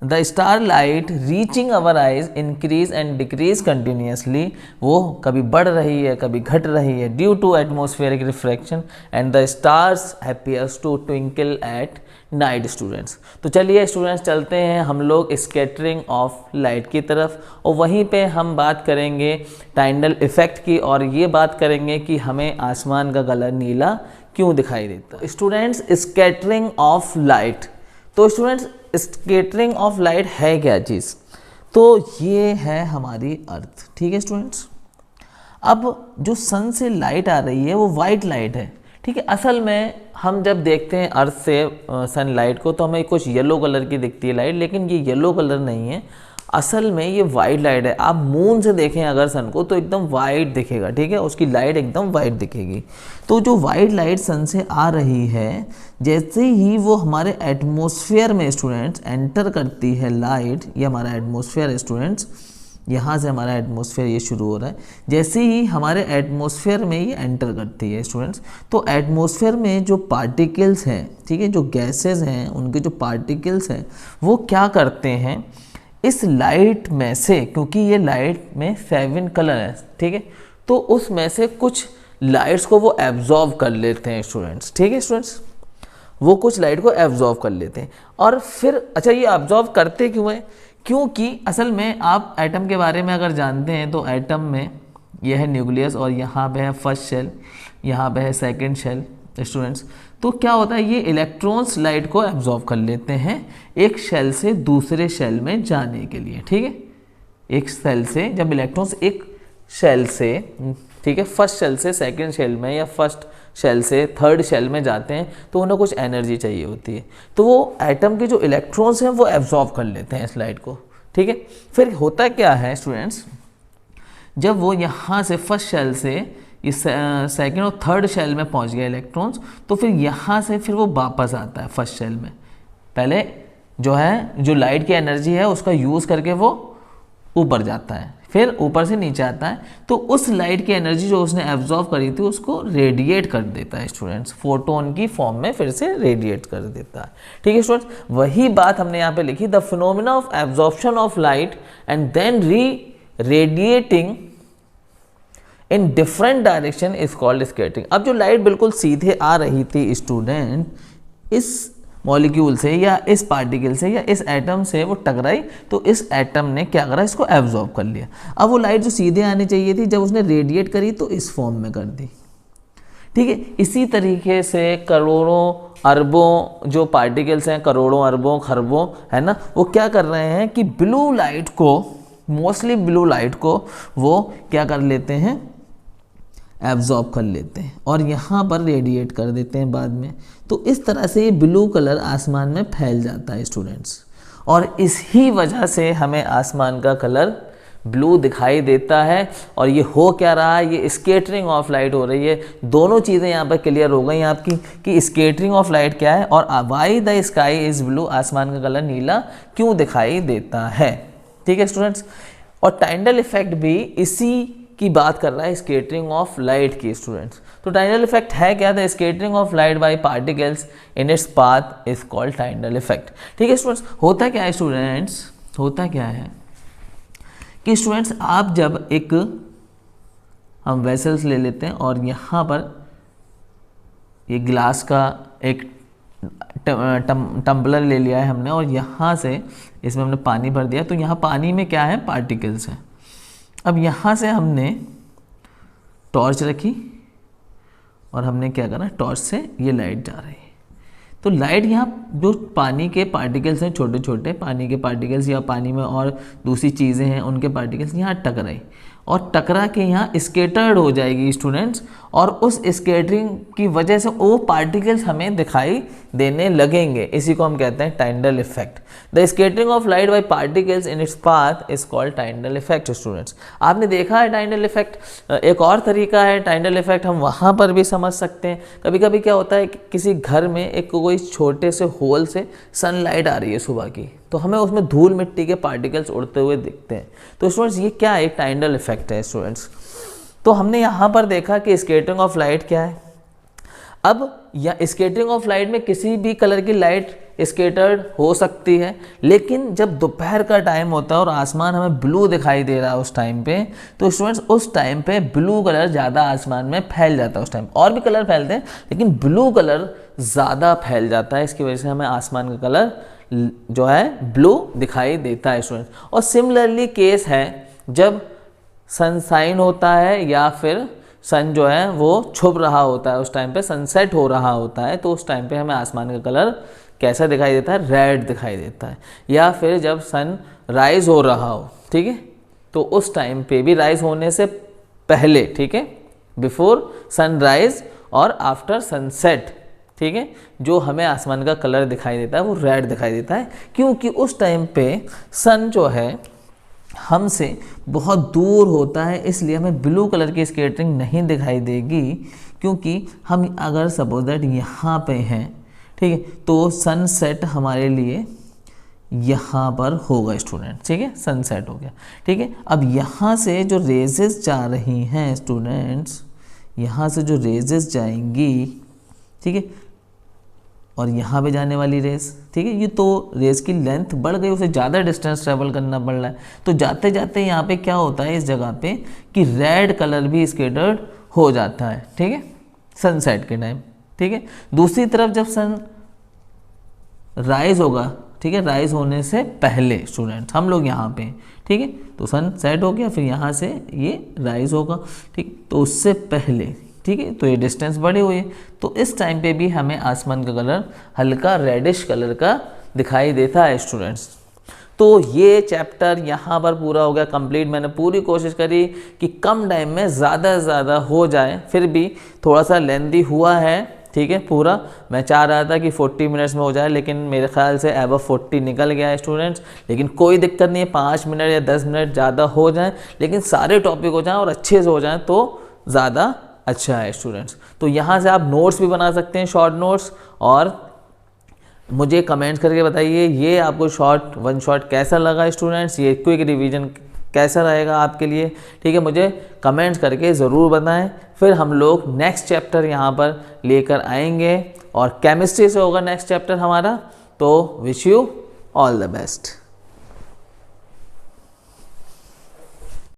The star light reaching our eyes increase and decrease continuously। वो कभी बढ़ रही है कभी घट रही है due to atmospheric refraction and the stars appears to twinkle at night students। तो चलिए स्टूडेंट्स चलते हैं हम लोग स्कैटरिंग ऑफ लाइट की तरफ, और वहीं पे हम बात करेंगे टाइडल इफेक्ट की, और ये बात करेंगे कि हमें आसमान का कलर नीला क्यों दिखाई देता है। स्टूडेंट्स, स्कैटरिंग ऑफ लाइट, तो स्टूडेंट्स स्कैटरिंग ऑफ लाइट है क्या चीज़, तो ये है हमारी अर्थ। ठीक है स्टूडेंट्स, अब जो सन से लाइट आ रही है वो वाइट लाइट है। ठीक है, असल में हम जब देखते हैं अर्थ से सनलाइट को तो हमें कुछ येलो कलर की दिखती है लाइट, लेकिन ये येलो कलर नहीं है, असल में ये वाइट लाइट है। आप मून से देखें अगर सन को तो एकदम वाइट दिखेगा। ठीक है, उसकी लाइट एकदम वाइट दिखेगी। तो जो वाइट लाइट सन से आ रही है, जैसे ही वो हमारे एटमॉस्फेयर में स्टूडेंट्स एंटर करती है लाइट, ये हमारा एटमॉस्फेयर है स्टूडेंट्स, यहाँ से हमारा एटमॉस्फेयर ये शुरू हो रहा है, जैसे ही हमारे एटमॉस्फेयर में ये एंटर करती है स्टूडेंट्स, तो एटमॉस्फेयर में जो पार्टिकल्स हैं, ठीक है, जो गैसेस हैं, उनके जो पार्टिकल्स हैं वो क्या करते हैं, इस लाइट में से, क्योंकि ये लाइट में 7 कलर है, ठीक है, तो उसमें से कुछ लाइट्स को वो एब्जॉर्व कर लेते हैं स्टूडेंट्स। ठीक है स्टूडेंट्स, वो कुछ लाइट को एब्जॉर्व कर लेते हैं, और फिर अच्छा ये एब्जॉर्व करते क्यों है, क्योंकि असल में आप एटम के बारे में अगर जानते हैं तो एटम में यह है न्यूक्लियस, और यहाँ पे है फर्स्ट शेल, यहाँ पे है सेकंड शेल, स्टूडेंट्स। तो क्या होता है, ये इलेक्ट्रॉन्स लाइट को एब्जॉर्ब कर लेते हैं एक शेल से दूसरे शेल में जाने के लिए, ठीक है। एक शेल से जब इलेक्ट्रॉन्स एक शेल से, ठीक है, फर्स्ट शेल से सेकंड शेल में या फर्स्ट शेल से थर्ड शेल में जाते हैं तो उन्हें कुछ एनर्जी चाहिए होती है, तो वो एटम के जो इलेक्ट्रॉन्स हैं वो एब्जॉर्ब कर लेते हैं इस लाइट को, ठीक है। फिर होता क्या है स्टूडेंट्स, जब वो यहाँ से फर्स्ट शेल से इस सेकंड और थर्ड शेल में पहुँच गए इलेक्ट्रॉन्स, तो फिर यहाँ से फिर वो वापस आता है फर्स्ट शेल में। पहले जो है जो लाइट की एनर्जी है उसका यूज़ करके वो ऊपर जाता है, फिर ऊपर से नीचे आता है, तो उस लाइट की एनर्जी जो उसने एब्जॉर्व करी थी उसको रेडिएट कर देता है स्टूडेंट्स, फोटोन की फॉर्म में फिर से रेडिएट कर देता है, ठीक है स्टूडेंट्स। वही बात हमने यहाँ पे लिखी, the phenomena of absorption of light and then radiating in different direction is called scattering. अब जो लाइट बिल्कुल सीधे आ रही थी स्टूडेंट, इस मॉलिक्यूल से या इस पार्टिकल से या इस एटम से वो टकराई, तो इस एटम ने क्या करा, इसको एब्जॉर्ब कर लिया। अब वो लाइट जो सीधे आनी चाहिए थी, जब उसने रेडिएट करी तो इस फॉर्म में कर दी, ठीक है। इसी तरीके से करोड़ों अरबों जो पार्टिकल्स हैं, करोड़ों अरबों खरबों, है ना, वो क्या कर रहे हैं कि ब्लू लाइट को, मोस्टली ब्लू लाइट को वो क्या कर लेते हैं, एब्जॉर्ब कर लेते हैं और यहाँ पर रेडिएट कर देते हैं बाद में। तो इस तरह से ये ब्लू कलर आसमान में फैल जाता है स्टूडेंट्स, और इसी वजह से हमें आसमान का कलर ब्लू दिखाई देता है। और ये हो क्या रहा है, ये स्कैटरिंग ऑफ लाइट हो रही है। दोनों चीज़ें यहाँ पर क्लियर हो गई आपकी कि स्कैटरिंग ऑफ लाइट क्या है और why the sky is blue, आसमान का कलर नीला क्यों दिखाई देता है, ठीक है स्टूडेंट्स। और टाइंडल इफेक्ट भी इसी की बात कर रहा है, स्कैटरिंग ऑफ लाइट की स्टूडेंट्स। तो टाइंडल इफेक्ट है क्या, the scattering of light by particles in its path is called Tyndall effect, ठीक है स्टूडेंट्स। होता क्या है स्टूडेंट्स, होता क्या है कि स्टूडेंट्स आप जब एक, हम वेसल्स ले लेते हैं और यहाँ पर ये ग्लास का एक टम्बलर ले लिया है हमने और यहाँ से इसमें हमने पानी भर दिया, तो यहाँ पानी में क्या है, पार्टिकल्स हैं। अब यहाँ से हमने टॉर्च रखी और हमने क्या करा, टॉर्च से ये लाइट जा रही है, तो लाइट यहाँ जो पानी के पार्टिकल्स हैं, छोटे छोटे पानी के पार्टिकल्स या पानी में और दूसरी चीज़ें हैं उनके पार्टिकल्स यहाँ टकराई और टकरा के यहाँ स्कैटर्ड हो जाएगी स्टूडेंट्स, और उस स्कैटरिंग की वजह से वो पार्टिकल्स हमें दिखाई देने लगेंगे। इसी को हम कहते हैं Tyndall effect. The scattering of light by particles in its path is called Tyndall effect students. आपने देखा है टाइंडल इफेक्ट। एक और तरीका है टाइंडल इफेक्ट, हम वहाँ पर भी समझ सकते हैं। कभी कभी क्या होता है कि किसी घर में एक कोई छोटे से होल से सनलाइट आ रही है सुबह की, तो हमें उसमें धूल मिट्टी के पार्टिकल्स उड़ते हुए दिखते हैं। तो स्टूडेंट्स ये क्या है, एक टाइंडल इफेक्ट है स्टूडेंट्स। तो हमने यहाँ पर देखा कि स्कैटरिंग ऑफ लाइट क्या है। अब या स्कैटरिंग ऑफ लाइट में किसी भी कलर की लाइट स्कैटर्ड हो सकती है, लेकिन जब दोपहर का टाइम होता है और आसमान हमें ब्लू दिखाई दे रहा है उस टाइम पे, तो स्टूडेंट्स उस टाइम पे ब्लू कलर ज़्यादा आसमान में फैल जाता है। उस टाइम और भी कलर फैलते हैं लेकिन ब्लू कलर ज़्यादा फैल जाता है, इसकी वजह से हमें आसमान का कलर जो है ब्लू दिखाई देता है स्टूडेंट्स। और सिमिलरली केस है जब सनसाइन होता है या फिर सन जो है वो छुप रहा होता है, उस टाइम पे सनसेट हो रहा होता है, तो उस टाइम पे हमें आसमान का कलर कैसा दिखाई देता है, रेड दिखाई देता है। या फिर जब सन राइज हो रहा हो, ठीक है, तो उस टाइम पे भी राइज होने से पहले, ठीक है, बिफोर सनराइज और आफ्टर सनसेट, ठीक है, जो हमें आसमान का कलर दिखाई देता है वो रेड दिखाई देता है, क्योंकि उस टाइम पे सन जो है हमसे बहुत दूर होता है, इसलिए हमें ब्लू कलर की स्कैटरिंग नहीं दिखाई देगी। क्योंकि हम अगर सपोज दैट यहाँ पे हैं, ठीक है, तो सनसेट हमारे लिए यहाँ पर होगा स्टूडेंट, ठीक है, सनसेट हो गया, ठीक है। अब यहाँ से जो रेजेस जा रही हैं स्टूडेंट्स, यहाँ से जो रेजेस जाएंगी, ठीक है, और यहाँ पे जाने वाली रेस, ठीक है, ये तो रेस की लेंथ बढ़ गई, उसे ज़्यादा डिस्टेंस ट्रेवल करना पड़ रहा है, तो जाते जाते यहाँ पे क्या होता है इस जगह पे कि रेड कलर भी स्कैटर्ड हो जाता है, ठीक है, सनसेट के टाइम, ठीक है। दूसरी तरफ जब सन राइज होगा, ठीक है, राइज होने से पहले स्टूडेंट हम लोग यहाँ पे, ठीक है, तो सन सेट हो गया, फिर यहाँ से ये राइज होगा, ठीक, तो उससे पहले, ठीक है, तो ये डिस्टेंस बढ़ी हुई है, तो इस टाइम पे भी हमें आसमान का कलर हल्का रेडिश कलर का दिखाई देता है स्टूडेंट्स। तो ये चैप्टर यहाँ पर पूरा हो गया कंप्लीट। मैंने पूरी कोशिश करी कि कम टाइम में ज़्यादा से ज़्यादा हो जाए, फिर भी थोड़ा सा लेंदी हुआ है, ठीक है। पूरा मैं चाह रहा था कि 40 मिनट्स में हो जाए, लेकिन मेरे ख्याल से एबव 40 निकल गया है स्टूडेंट्स। लेकिन कोई दिक्कत नहीं है, 5 मिनट या 10 मिनट ज़्यादा हो जाए, लेकिन सारे टॉपिक हो जाएं और अच्छे से हो जाएं तो ज़्यादा अच्छा है स्टूडेंट्स। तो यहाँ से आप नोट्स भी बना सकते हैं, शॉर्ट नोट्स, और मुझे कमेंट्स करके बताइए ये आपको वन शॉट कैसा लगा स्टूडेंट्स, ये क्विक रिवीजन कैसा रहेगा आपके लिए, ठीक है। मुझे कमेंट्स करके ज़रूर बताएं, फिर हम लोग नेक्स्ट चैप्टर यहाँ पर लेकर आएंगे और केमिस्ट्री से होगा नेक्स्ट चैप्टर हमारा। तो wish you all the best.